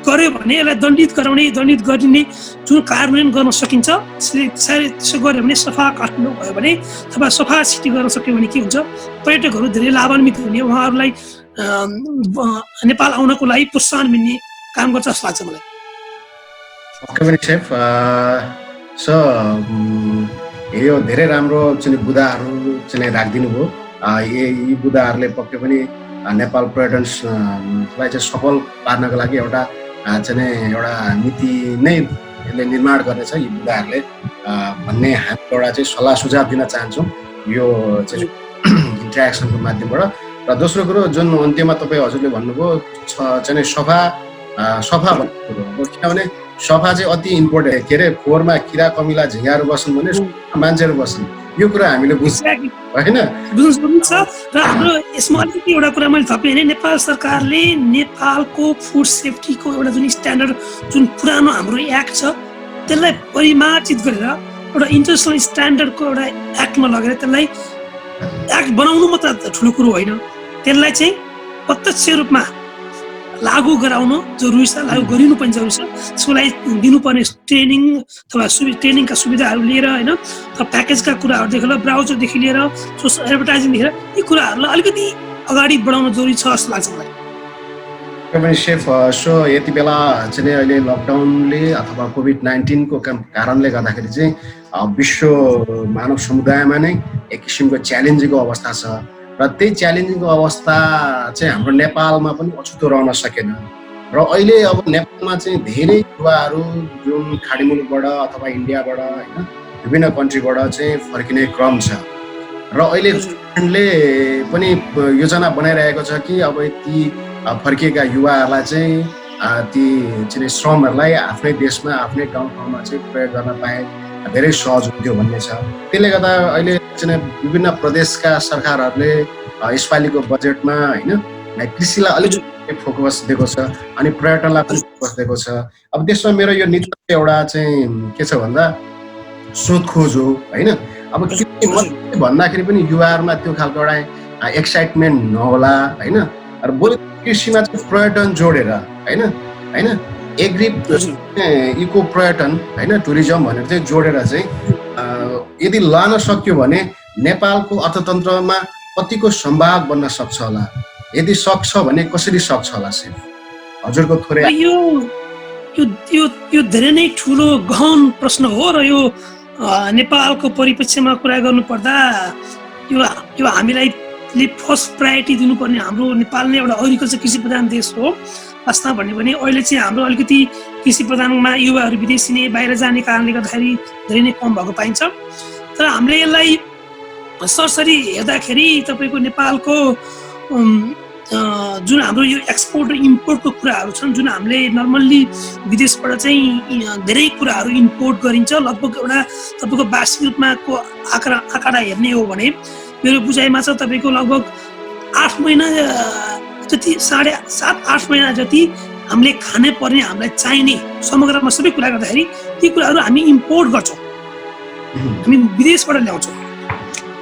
गर्यो भने यसलाई दण्डित गरिने जुन कार्यान्वयन गर्न सकिन्छ त्यसो गऱ्यो भने सफा काठमाडौँ भयो भने अथवा सफा सिटी गर्न सक्यो भने के हुन्छ पर्यटकहरू धेरै लाभान्वित हुने, उहाँहरूलाई नेपाल आउनको लागि प्रोत्साहन मिल्ने काम गर्छ जस्तो लाग्छ मलाई। ओके पनि सेफ यो धेरै राम्रो चाहिँ बुदाहरू चाहिँ राखिदिनु भयो। यी बुदाहरूले पक्कै पनि नेपाल पर्यटनलाई चाहिँ सफल पार्नको लागि एउटा नीति नै यसले निर्माण गर्नेछ यी बुदाहरूले भन्ने हामी एउटा चाहिँ सल्लाह सुझाव दिन चाहन्छौँ यो चाहिँ इन्टरेक्सनको माध्यमबाट। र दोस्रो कुरो जुन अन्त्यमा तपाईँ हजुरले भन्नुभयो चाहिँ सफा भन्ने कुरो हो, किनभने सफा चाहिँ अति इम्पोर्टेन्ट। के अरे फोहोरमा किरा कमिला झिँगाहरू बस्छन् भने मान्छेहरू बस्छन्, यो कुरा हामीले बुझ्छ Exactly. होइन। बुझ्नु सक्नुहुन्छ र हाम्रो यसमा अलिकति एउटा कुरा मैले थपेँ भने नेपाल सरकारले नेपालको फुड सेफ्टीको एउटा जुन स्ट्यान्डर्ड जुन पुरानो हाम्रो एक्ट छ त्यसलाई परिमार्जित गरेर एउटा इन्टरनेसनल स्ट्यान्डर्डको एउटा एक्टमा लगेर त्यसलाई एक्ट बनाउनु मात्र ठुलो कुरो होइन, त्यसलाई चाहिँ प्रत्यक्ष रूपमा लागू गराउन जरुरी छ, लागू गरिनु पनि जरुरी छ। त्यसको लागि दिनुपर्ने ट्रेनिङ अथवा ट्रेनिङका सुविधाहरू लिएर होइन, अथवा प्याकेजका कुराहरूदेखि लिएर ब्राउजरदेखि लिएर सोसल एडभर्टाइजिङदेखि लिएर यी कुराहरूलाई अलिकति अगाडि बढाउन जरुरी छ जस्तो लाग्छ मलाई। तपाईँ सेफ सो यति बेला चाहिँ अहिले लकडाउनले अथवा कोभिड-19 को कारणले गर्दाखेरि चाहिँ विश्व मानव समुदायमा नै एक किसिमको च्यालेन्जिङको अवस्था छ र त्यही च्यालेन्जिङको अवस्था चाहिँ हाम्रो नेपालमा पनि अछुतो रहन सकेन र अहिले अब नेपालमा चाहिँ धेरै युवाहरू जुन खाडी मुलुकबाट अथवा इन्डियाबाट होइन विभिन्न कन्ट्रीबाट चाहिँ फर्किने क्रम छ र अहिले गभर्नमेन्टले पनि योजना बनाइरहेको छ कि अब ती फर्किएका युवाहरूलाई चाहिँ ती चाहिँ श्रमहरूलाई आफ्नै देशमा आफ्नै गाउँठाउँमा चाहिँ प्रयोग गर्न पाए धेरै सहज हुन्थ्यो भन्ने छ। त्यसले गर्दा अहिले चाहिँ विभिन्न प्रदेशका सरकारहरूले यसपालिको बजेटमा होइन कृषिलाई अलिकति फोकस दिएको छ अनि पर्यटनलाई पनि फोकस दिएको छ। अब त्यसमा मेरो यो नीति एउटा चाहिँ के छ भन्दा सोधखोज हो होइन। अब के भन्दाखेरि पनि युवाहरूमा त्यो खालको एउटा एक्साइटमेन्ट नहोला होइन, र बरु कृषिमा चाहिँ पर्यटन जोडेर होइन होइन एग्री इको पर्यटन होइन टुरिज्म भनेर चाहिँ जोडेर चाहिँ यदि लान सक्यो भने नेपालको अर्थतन्त्रमा कतिको सम्भाग बन्न सक्छ होला, यदि सक्छ भने कसरी सक्छ होला सेफ हजुरको थोरै यो धेरै नै ठुलो गहन प्रश्न हो र यो नेपालको परिप्रेक्ष्यमा कुरा गर्नुपर्दा यो हामीलाई फर्स्ट प्रायोरिटी दिनुपर्ने हाम्रो नेपाल नै एउटा एग्रिकल्चर कृषि प्रधान देश हो। वास्तवमा भन्यो भने अहिले चाहिँ हाम्रो अलिकति कृषि प्रधानमा युवाहरू विदेशी नै बाहिर जाने कारणले गर्दाखेरि धेरै नै कम भएको पाइन्छ। तर हामीले यसलाई सरसरी हेर्दाखेरि तपाईँको नेपालको जुन हाम्रो यो एक्सपोर्ट र इम्पोर्टको कुराहरू छन्, जुन हामीले नर्मल्ली विदेशबाट चाहिँ धेरै कुराहरू इम्पोर्ट गरिन्छ, लगभग एउटा तपाईँको वार्षिक रूपमाको आँकडा हेर्ने हो भने मेरो बुझाइमा छ तपाईँको लगभग 8 महिना जति 7-8 महिना जति हामीले खाने पर्ने हामीलाई चाहिने समग्रमा सबै कुरा गर्दाखेरि ती कुराहरू हामी इम्पोर्ट गर्छौँ, हामी विदेशबाट ल्याउँछौँ।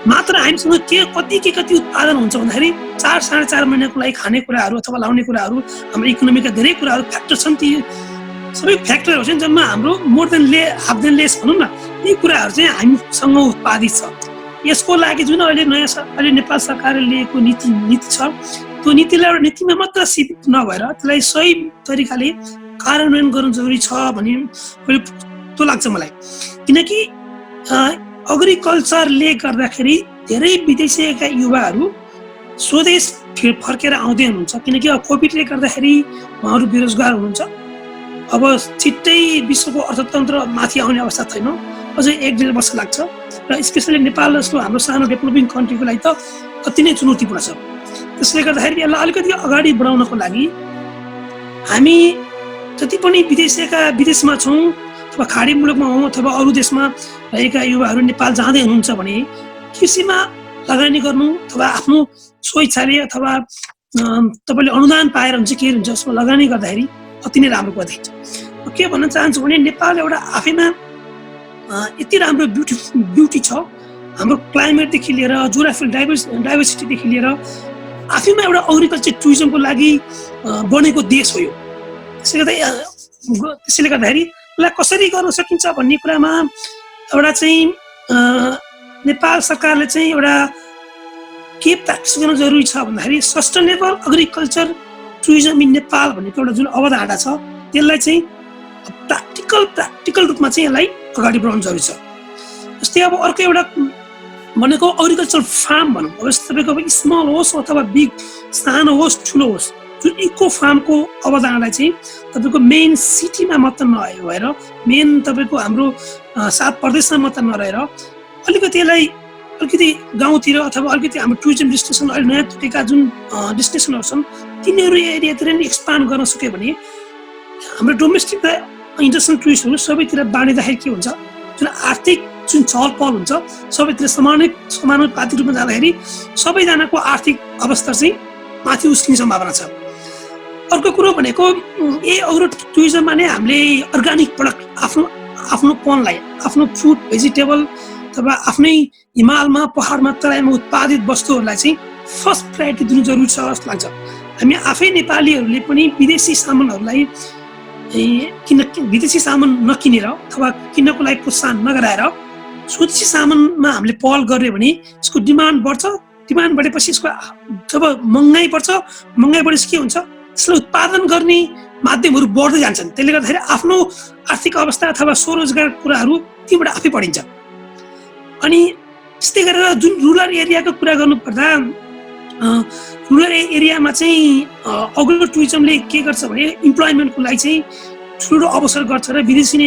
मात्र हामीसँग कति उत्पादन हुन्छ भन्दाखेरि 4-4.5 महिनाको लागि खाने कुराहरू अथवा लाउने कुराहरू हाम्रो इकोनोमीका धेरै कुराहरू फ्याक्टर छन्। ती सबै फ्याक्टरहरू चाहिँ जम्मा हाम्रो more than half than less भनौँ न, यी कुराहरू चाहिँ हामीसँग उत्पादित छ। यसको लागि जुन अहिले अहिले नेपाल सरकारले लिएको नीति छ, त्यो नीतिलाई एउटा नीतिमा मात्र सीमित नभएर त्यसलाई सही तरिकाले कार्यान्वयन गर्नु जरुरी छ भन्ने त्यो लाग्छ मलाई। किनकि एग्रिकल्चरले गर्दाखेरि धेरै विदेशीका युवाहरू स्वदेश फर्केर आउँदै हुनुहुन्छ, किनकि अब कोभिडले गर्दाखेरि उहाँहरू बेरोजगार हुनुहुन्छ। अब छिट्टै विश्वको अर्थतन्त्र माथि आउने अवस्था छैन, अझै 1-1.5 वर्ष लाग्छ र स्पेसली नेपाल जस्तो हाम्रो सानो डेभलपिङ कन्ट्रीको लागि त कति नै चुनौतीपूर्ण छ। त्यसले गर्दाखेरि यसलाई अलिकति अगाडि बढाउनको लागि हामी जति पनि विदेशमा छौँ अथवा खाडी मुलुकमा हौँ अथवा अरू देशमा रहेका युवाहरू नेपाल जाँदै हुनुहुन्छ भने कृषिमा लगानी गर्नु अथवा आफ्नो स्वेच्छाले अथवा तपाईँले अनुदान पाएर हुन्छ के हुन्छ उसमा लगानी गर्दाखेरि अति नै राम्रो देखिन्छ। के भन्न चाहन्छु भने नेपाल एउटा आफैमा यति राम्रो ब्युटी छ, हाम्रो क्लाइमेटदेखि लिएर जोग्राफिकल डाइभर्सिटीदेखि लिएर आफैमा एउटा एग्रिकल्चर टुरिज्मको लागि बनेको देश हो यो। त्यसले गर्दाखेरि यसलाई कसरी गर्न सकिन्छ भन्ने कुरामा एउटा चाहिँ नेपाल सरकारले चाहिँ एउटा के प्र्याक्टिस गर्न जरुरी छ भन्दाखेरि sustainable agriculture tourism in Nepal भनेको एउटा जुन अवधारणा छ त्यसलाई चाहिँ प्र्याक्टिकल रूपमा चाहिँ यसलाई अगाडि बढाउनु जरुरी छ। जस्तै अब अर्को एउटा भनेको एग्रिकल्चर फार्म भनौँ, अब तपाईँको स्मल होस् अथवा बिग सानो होस् ठुलो होस्, जुन इको फार्मको अवधारणालाई चाहिँ तपाईँको मेन सिटीमा मात्र नभएर मेन तपाईँको हाम्रो 7 प्रदेशमा मात्र नरहेर अलिकति गाउँतिर अथवा अलिकति हाम्रो टुरिज्म डेस्टिनेसन अहिले नयाँ टुटेका जुन डेस्टिनेसनहरू छन् तिनीहरू एरियातिर नै एक्सपान्ड गर्न सक्यो भने हाम्रो डोमेस्टिक र इन्टरनेसनल टुरिस्टहरू सबैतिर बाँडिँदाखेरि के हुन्छ, जुन आर्थिक जुन चहल पहल हुन्छ सबैतिर समानुपातिक रूपमा जाँदाखेरि सबैजनाको आर्थिक अवस्था चाहिँ माथि उस्किने सम्भावना छ। अर्को कुरो भनेको एग्रो टुरिज्ममा नै हामीले अर्ग्यानिक प्रडक्ट आफ्नो पनलाई आफ्नो फ्रुट भेजिटेबल अथवा आफ्नै हिमालमा पहाडमा तराईमा उत्पादित वस्तुहरूलाई चाहिँ फर्स्ट प्रायोरिटी दिनु जरुरी छ जस्तो लाग्छ। हामी आफै नेपालीहरूले पनि विदेशी सामानहरूलाई विदेशी सामान नकिनेर अथवा किन्नको लागि प्रोत्साहन नगराएर स्वदेशी सामानमा हामीले पहल गर्यो भने यसको डिमान्ड बढ्छ। डिमान्ड बढेपछि यसको जब महँगाई बढ्छ, महँगाई बढेपछि के हुन्छ, यसलाई उत्पादन गर्ने माध्यमहरू बढ्दै जान्छन्। त्यसले गर्दाखेरि आफ्नो आर्थिक अवस्था अथवा स्वरोजगार कुराहरू तीबाट आफै बढिन्छ। अनि त्यस्तै गरेर जुन रुरल एरियाको कुरा गर्नुपर्दा रुरल एरियामा चाहिँ एग्रो टुरिज्मले के गर्छ भने इम्प्लोइमेन्टको लागि चाहिँ ठुलो अवसर गर्छ र विदेशी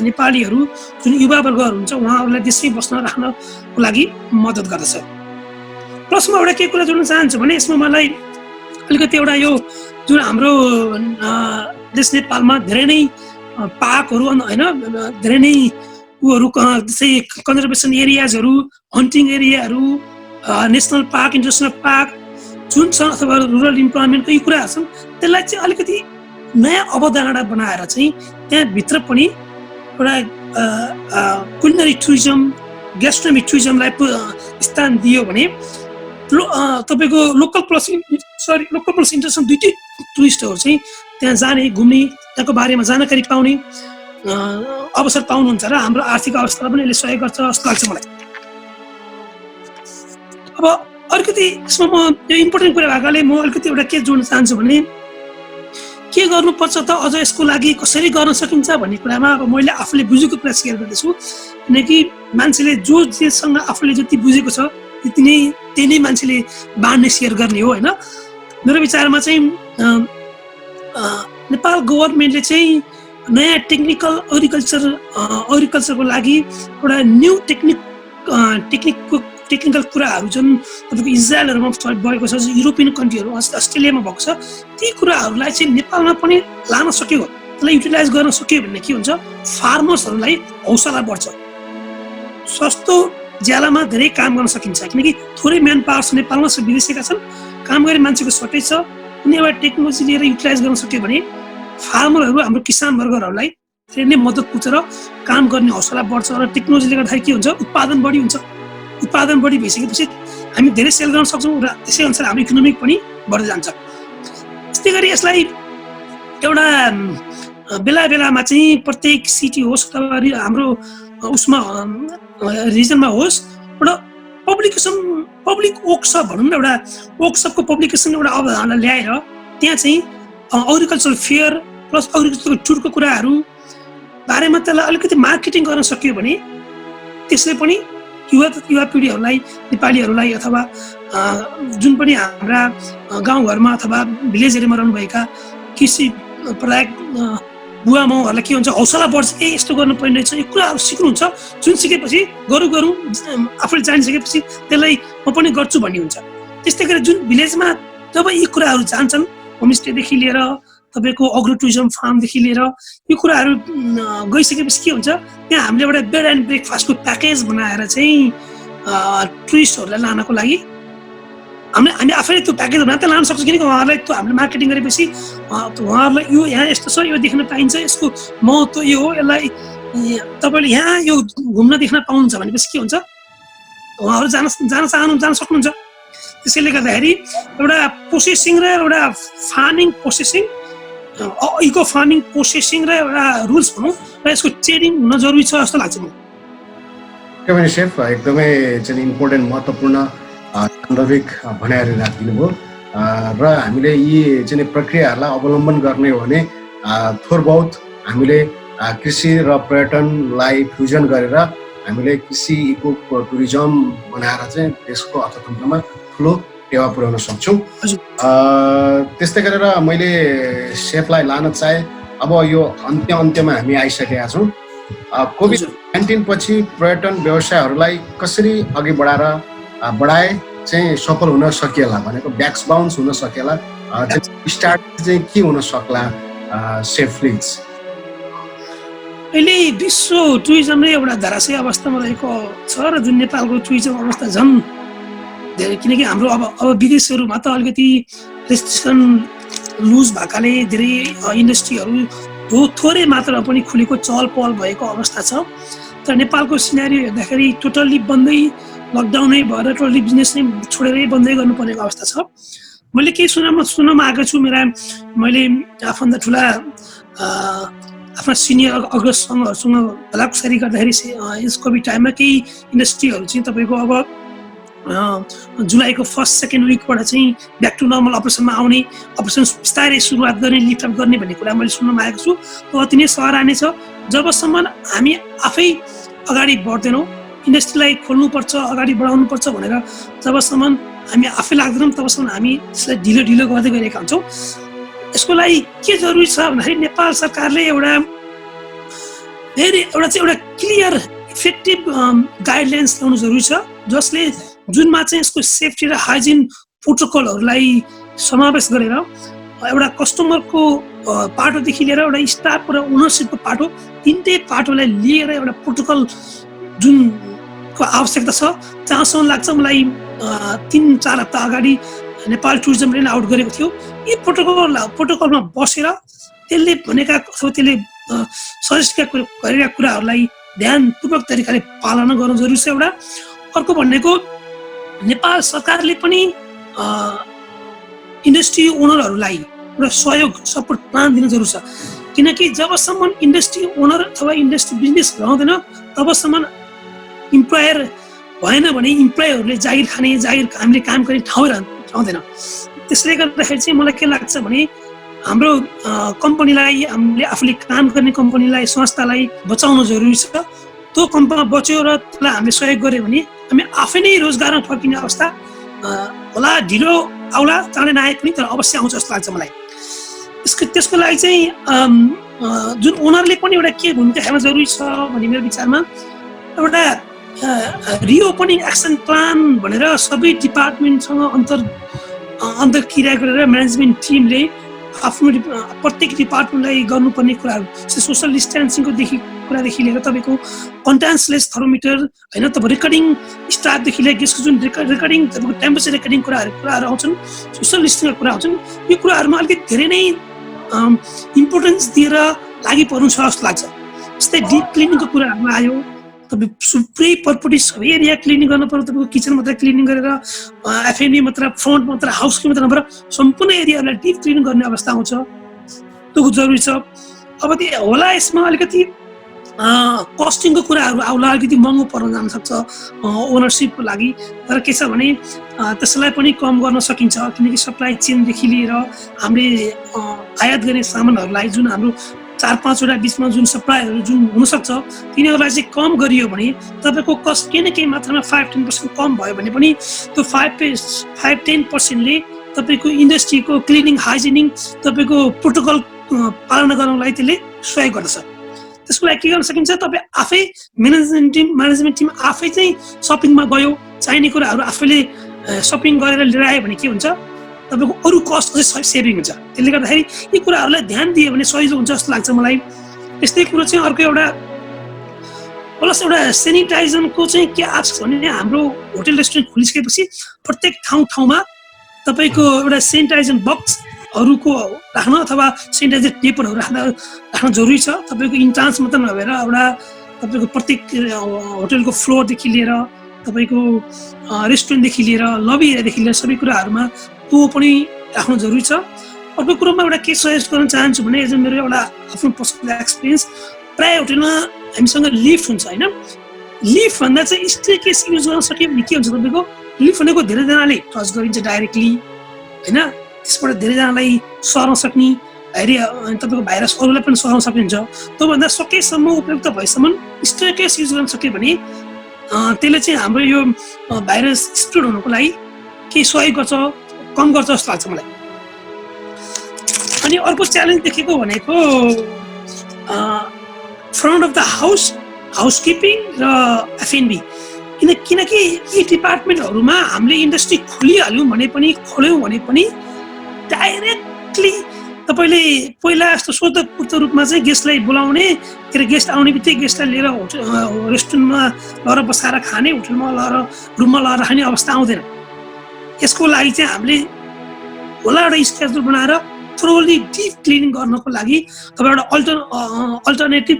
नेपालीहरू जुन युवावर्गहरू हुन्छ उहाँहरूलाई देशमै बस्न राख्नको लागि मद्दत गर्दछ। प्लस म एउटा के कुरा जोड्न चाहन्छु भने यसमा मलाई अलिकति एउटा यो जुन हाम्रो देश नेपालमा धेरै नै पार्कहरू होइन, धेरै नै उहरू जस्तै कन्जर्भेसन एरियाजहरू, हन्टिङ एरियाहरू, नेसनल पार्क, इन्टरनेसनल पार्क जुन छ अथवा रुरल इम्प्लोइमेन्टको यी कुराहरू छन्, त्यसलाई चाहिँ अलिकति नयाँ अवधारणा बनाएर चाहिँ त्यहाँभित्र पनि एउटा कुलिनरी टुरिज्म, ग्यास्ट्रोनोमिक टुरिज्मलाई स्थान दियो भने तपाईँको लोकल प्लस इन्टरनेसनल दुईटै टुरिस्टहरू चाहिँ त्यहाँ जाने, घुम्ने, त्यहाँको बारेमा जानकारी पाउने अवसर पाउनुहुन्छ र हाम्रो आर्थिक अवस्थालाई पनि यसले सहयोग गर्छ जस्तो लाग्छ मलाई। अब अलिकति यसमा म यो इम्पोर्टेन्ट कुरा भएकाले म अलिकति एउटा के जोड्न चाहन्छु भने के गर्नुपर्छ त अझ यसको लागि कसरी गर्न सकिन्छ भन्ने कुरामा अब मैले आफूले बुझेको कुरा सेयर गर्दैछु। किनकि मान्छेले जेसँग आफूले जति बुझेको छ त्यही नै मान्छेले बाँड्ने सेयर गर्ने हो होइन। मेरो विचारमा चाहिँ नेपाल गभर्मेन्टले चाहिँ नयाँ एग्रिकल्चरको लागि एउटा न्यू टेक्निकल कुराहरू जुन तपाईँको इजरायलहरूमा भएको छ, युरोपियन कन्ट्रीहरू, अस्ट्रेलियामा भएको छ, ती कुराहरूलाई चाहिँ नेपालमा पनि लान सक्यो, त्यसलाई युटिलाइज गर्न सक्यो भने के हुन्छ, फार्मर्सहरूलाई हौसला बढ्छ, सस्तो ज्यालामा धेरै काम गर्न सकिन्छ। किनकि थोरै म्यान पावर छ नेपालमा, विदेशीका छन्, काम गर्ने मान्छेको सर्टेज छ। कुनै एउटा टेक्नोलोजी लिएर युटिलाइज गर्न सक्यो भने फार्मरहरू, हाम्रो किसान वर्गहरूलाई धेरै नै मद्दत पुग्छ र काम गर्ने हौसला बढ्छ र टेक्नोलोजीले गर्दाखेरि के हुन्छ, उत्पादन बढी हुन्छ। उत्पादन बढी भइसकेपछि हामी धेरै सेल गर्न सक्छौँ र त्यसै अनुसार हाम्रो इकोनोमिक पनि बढ्दै जान्छ। त्यस्तै गरी यसलाई एउटा बेला बेलामा चाहिँ प्रत्येक सिटी होस् अथवा हाम्रो उसमा रिजनमा होस् एउटा पब्लिक वर्कसप भनौँ न, एउटा वर्कसपको पब्लिकेसन एउटा अवधारणा ल्याएर त्यहाँ चाहिँ एग्रिकल्चरल फेयर प्लस एग्रिकल्चरको टुरको कुराहरू बारेमा त्यसलाई अलिकति मार्केटिङ गर्न सक्यो भने त्यसले पनि युवा पिँढीहरूलाई, नेपालीहरूलाई अथवा जुन पनि हाम्रा गाउँघरमा अथवा भिलेज एरियामा रहनुभएका कृषि प्रदायक बुवा माउहरूलाई के हुन्छ, हौसला बढ्छ, यस्तो गर्नु पर्ने रहेछ, यो कुराहरू सिक्नुहुन्छ। जुन सिकेपछि गरौँ आफूले जानिसकेपछि त्यसलाई म पनि गर्छु भन्ने हुन्छ। त्यस्तै गरी जुन भिलेजमा जब यी कुराहरू जान्छन्, होमस्टेदेखि लिएर तपाईँको एग्रो टुरिज्म फार्मदेखि लिएर यो कुराहरू गइसकेपछि के हुन्छ, त्यहाँ हामीले एउटा बेड एन्ड ब्रेकफास्टको प्याकेज बनाएर चाहिँ टुरिस्टहरूलाई लानको लागि हामी आफैले त्यो प्याकेज बनाएर लान सक्छौँ। किनकि उहाँहरूलाई त्यो हामीले मार्केटिङ गरेपछि उहाँहरूलाई यो यहाँ यस्तो छ, यो देख्न पाइन्छ, यसको महत्त्व यो हो, यसलाई तपाईँले यहाँ यो घुम्न देख्न पाउनुहुन्छ भनेपछि के हुन्छ, उहाँहरू जान सक्नुहुन्छ। त्यसैले गर्दाखेरि एउटा प्रोसेसिङ र एउटा farming processing, eco farming processing र एउटा रुल्स भनौँ र यसको ट्रेनिङ हुन जरुरी छ जस्तो लाग्छ मलाई। किनभने सेफ एकदमै चाहिँ इम्पोर्टेन्ट महत्त्वपूर्ण सान्दर्भिक भनाइहरू राखिदिनु भयो र हामीले यी चाहिँ प्रक्रियाहरूलाई अवलम्बन गर्ने हो भने थोर बहुत हामीले कृषि र पर्यटनलाई फ्युजन गरेर हामीले कृषि इको टुरिज्म बनाएर चाहिँ देशको अर्थतन्त्रमा ठुलो टेवा पुर्याउन सक्छौँ। त्यस्तै गरेर मैले सेफलाई लान चाहे, अब यो अन्त्यमा हामी आइसकेका छौँ। कोभिड-19 पछि पर्यटन व्यवसायहरूलाई कसरी अघि बढाए चाहिँ सफल हुन सकिएला, भनेको ब्याक्स बाउन्स हुन सकिएला, स्टार्ट चाहिँ के हुन सक्ला सेफ प्लिज? अहिले विश्व टुरिज्म नै एउटा धराशयी अवस्थामा रहेको छ र जुन नेपालको टुरिज्म अवस्था झन् धेरै, किनकि हाम्रो अब विदेशहरूमा त अलिकति रेस्ट्रिक्सन लुज भएकाले धेरै इन्डस्ट्रीहरू थोरै मात्रामा पनि खुलेको चहल पहल भएको अवस्था छ। तर नेपालको सिनारियो हेर्दाखेरि टोटल्ली बन्दै, लकडाउनै भएर टोटल्ली बिजनेस नै छोडेरै बन्दै गर्नुपर्ने अवस्था छ। मैले केही सुन्नमा आएको छु, मैले आफन्त ठुला आफ्ना सिनियर अग्रजसँगहरूसँग भलाकुसारी गर्दाखेरि यस कोभिड टाइममा केही इन्डस्ट्रीहरू चाहिँ तपाईँको अब जुलाईको 1st-2nd विकबाट चाहिँ ब्याक टु नर्मल अपरेसनमा आउने, अपरेसन बिस्तारै सुरुवात गर्ने, लिफ्ट अप गर्ने भन्ने कुरा मैले सुन्नमा आएको छु। त्यो अति नै सराहनीय छ। जबसम्म हामी आफै अगाडि बढ्दैनौँ, इन्डस्ट्रीलाई खोल्नुपर्छ, अगाडि बढाउनुपर्छ भनेर जबसम्म हामी आफै लाग्दैनौँ, तबसम्म हामी यसलाई ढिलो गर्दै गइरहेका हुन्छौँ। यसको लागि के जरुरी छ भन्दाखेरि नेपाल सरकारले एउटा क्लियर इफेक्टिभ गाइडलाइन्स ल्याउनु जरुरी छ, जसले जुनमा चाहिँ यसको सेफ्टी र हाइजिन प्रोटोकलहरूलाई समावेश गरेर एउटा कस्टमरको पाटोदेखि लिएर एउटा स्टाफ र ओनरसिपको पाटो, तिनटै पाटोलाई लिएर एउटा प्रोटोकल जुनको आवश्यकता छ। जहाँसम्म लाग्छ मलाई 3-4 हप्ता अगाडि नेपाल टुरिज्मले आउट गरेको थियो। यी प्रोटोकलमा बसेर त्यसले भनेका अथवा त्यसले सजेस्ट गरेका कुराहरूलाई ध्यानपूर्वक तरिकाले पालना गर्नु जरुरी छ एउटा। अर्को भनेको नेपाल सरकारले पनि इन्डस्ट्री ओनरहरूलाई एउटा सहयोग सपोर्ट प्लान दिन जरुरी छ, किनकि जबसम्म इन्डस्ट्री ओनर अथवा इन्डस्ट्री बिजनेस रहँदैन तबसम्म इम्प्लोयर भएन भने इम्प्लोयरहरूले जागिर खाने, हामीले काम गर्ने ठाउँ रहँदैन। त्यसले गर्दाखेरि चाहिँ मलाई के लाग्छ भने हाम्रो कम्पनीलाई, हामीले आफूले काम गर्ने कम्पनीलाई, संस्थालाई बचाउनु जरुरी छ। त्यो कम्पनी बच्यो र त्यसलाई हामीले सहयोग गर्यो भने हामी आफै नै रोजगारमा फर्किने अवस्था होला। ढिलो आउला, चाँडै नआए पनि तर अवश्य आउँछ जस्तो लाग्छ मलाई। त्यसको लागि चाहिँ जुन ओनरले पनि एउटा के भूमिका खेल्न जरुरी छ भन्ने मेरो विचारमा एउटा रिओपनिङ एक्सन प्लान भनेर सबै डिपार्टमेन्टसँग अन्तर्क्रिया गरेर म्यानेजमेन्ट टिमले आफ्नो प्रत्येक डिपार्टमेन्टलाई गर्नुपर्ने कुराहरू, सोसल डिस्टेन्सिङको कुरादेखि लिएर तपाईँको कन्ट्यान्सलेस थर्मोमिटर होइन, तपाईँ रेकर्डिङ स्टाफदेखि लिएर यसको जुन रेकर्डिङ तपाईँको टेम्परेचर रेकर्डिङ कुराहरू आउँछन्, सोसल डिस्टेन्सका कुरा आउँछन्, यो कुराहरूमा अलिकति धेरै नै इम्पोर्टेन्स दिएर लागि पर्नु छ जस्तो लाग्छ। जस्तै डिप क्लिनिङको कुराहरू आयो, तपाईँ पुरै पर्पटी सबै एरिया क्लिनिङ गर्नु पर्यो, तपाईँको किचन मात्रै क्लिनिङ गरेर एफएनबी मात्र, फ्रन्ट मात्र, हाउसको मात्र नभएर सम्पूर्ण एरियाहरूलाई डिप क्लिनिङ गर्ने अवस्था आउँछ, त्यो जरुरी छ। अब त्यो होला यसमा अलिकति कस्टिङको कुराहरू आउला, अलिकति महँगो पर्न जान सक्छ ओनरसिपको लागि, तर के छ भने त्यसलाई पनि कम गर्न सकिन्छ, किनकि सप्लाई चेनदेखि लिएर हामीले आयात गर्ने सामानहरूलाई जुन हाम्रो 4-5 वटा बिचमा जुन सप्लाईहरू जुन हुनसक्छ तिनीहरूलाई चाहिँ कम गरियो भने तपाईँको कस्ट केही न केही मात्रामा 5-10% कम भयो भने पनि त्यो 5-10%ले तपाईँको इन्डस्ट्रीको क्लिनिङ, हाइजिनिङ, तपाईँको प्रोटोकल पालना गर्नलाई त्यसले सहयोग गर्दछ। त्यसको लागि के गर्न सकिन्छ, तपाईँ आफै म्यानेजमेन्ट टिम आफै चाहिँ सपिङमा गयो, चाहिने कुराहरू आफैले सपिङ गरेर लिएर आयो भने के हुन्छ, तपाईँको अरू कस्ट चाहिँ सेभिङ हुन्छ। त्यसले गर्दाखेरि यी कुराहरूलाई ध्यान दियो भने सजिलो हुन्छ जस्तो लाग्छ मलाई। यस्तै कुरो चाहिँ अर्को एउटा प्लस एउटा सेनिटाइजरको चाहिँ के आएको छ भने हाम्रो होटल रेस्टुरेन्ट खोलिसकेपछि प्रत्येक ठाउँमा तपाईँको एउटा सेनिटाइजर बक्सहरूको राख्न अथवा सेनिटाइजर टेपरहरू राख्न जरुरी छ। तपाईँको इन्ट्रान्स मात्र नभएर एउटा तपाईँको प्रत्येक होटलको फ्लोरदेखि लिएर तपाईँको रेस्टुरेन्टदेखि लिएर लबी एरियादेखि लिएर सबै कुराहरूमा त्यो पनि राख्नु जरुरी छ। अर्को कुरोमा एउटा के सजेस्ट गर्न चाहन्छु भने एज मेरो एउटा आफ्नो पर्सनल एक्सपिरियन्स, प्रायः होटलमा हामीसँग लिफ्ट हुन्छ होइन, लिफ्ट भन्दा चाहिँ स्टेयरकेस युज गर्न सक्यो भने के हुन्छ, तपाईँको लिफ्ट भनेको धेरैजनाले टच गरिन्छ डाइरेक्टली होइन, त्यसबाट धेरैजनालाई सर्न सक्ने एरिया तपाईँको भाइरस अरूलाई पनि सर्न सकिन्छ। त्योभन्दा सकेसम्म उपयुक्त भएसम्म स्टेयरकेस युज गर्न सक्यो भने त्यसले चाहिँ हाम्रो यो भाइरस स्प्रेड हुनुको लागि केही सहयोग गर्छ, कम गर्छ जस्तो लाग्छ मलाई। अनि अर्को च्यालेन्ज देखेको भनेको फ्रन्ट अफ द हाउसकिपिङ र एफएनबी, किनकि यी डिपार्टमेन्टहरूमा हामीले इन्डस्ट्री खोल्यौँ भने पनि डाइरेक्टली तपाईँले पहिला जस्तो सोधपूर्त रूपमा चाहिँ गेस्टलाई बोलाउने के अरे गेस्ट आउने बित्तिकै गेस्टलाई लिएर रेस्टुरेन्टमा लगेर बसाएर खाने, होटलमा लगेर रुममा लगेर खाने अवस्था आउँदैन। यसको लागि चाहिँ हामीले होला एउटा स्केड्युल बनाएर थोरली डिप क्लिनिङ गर्नको लागि तपाईँ एउटा अल्टरनेटिभ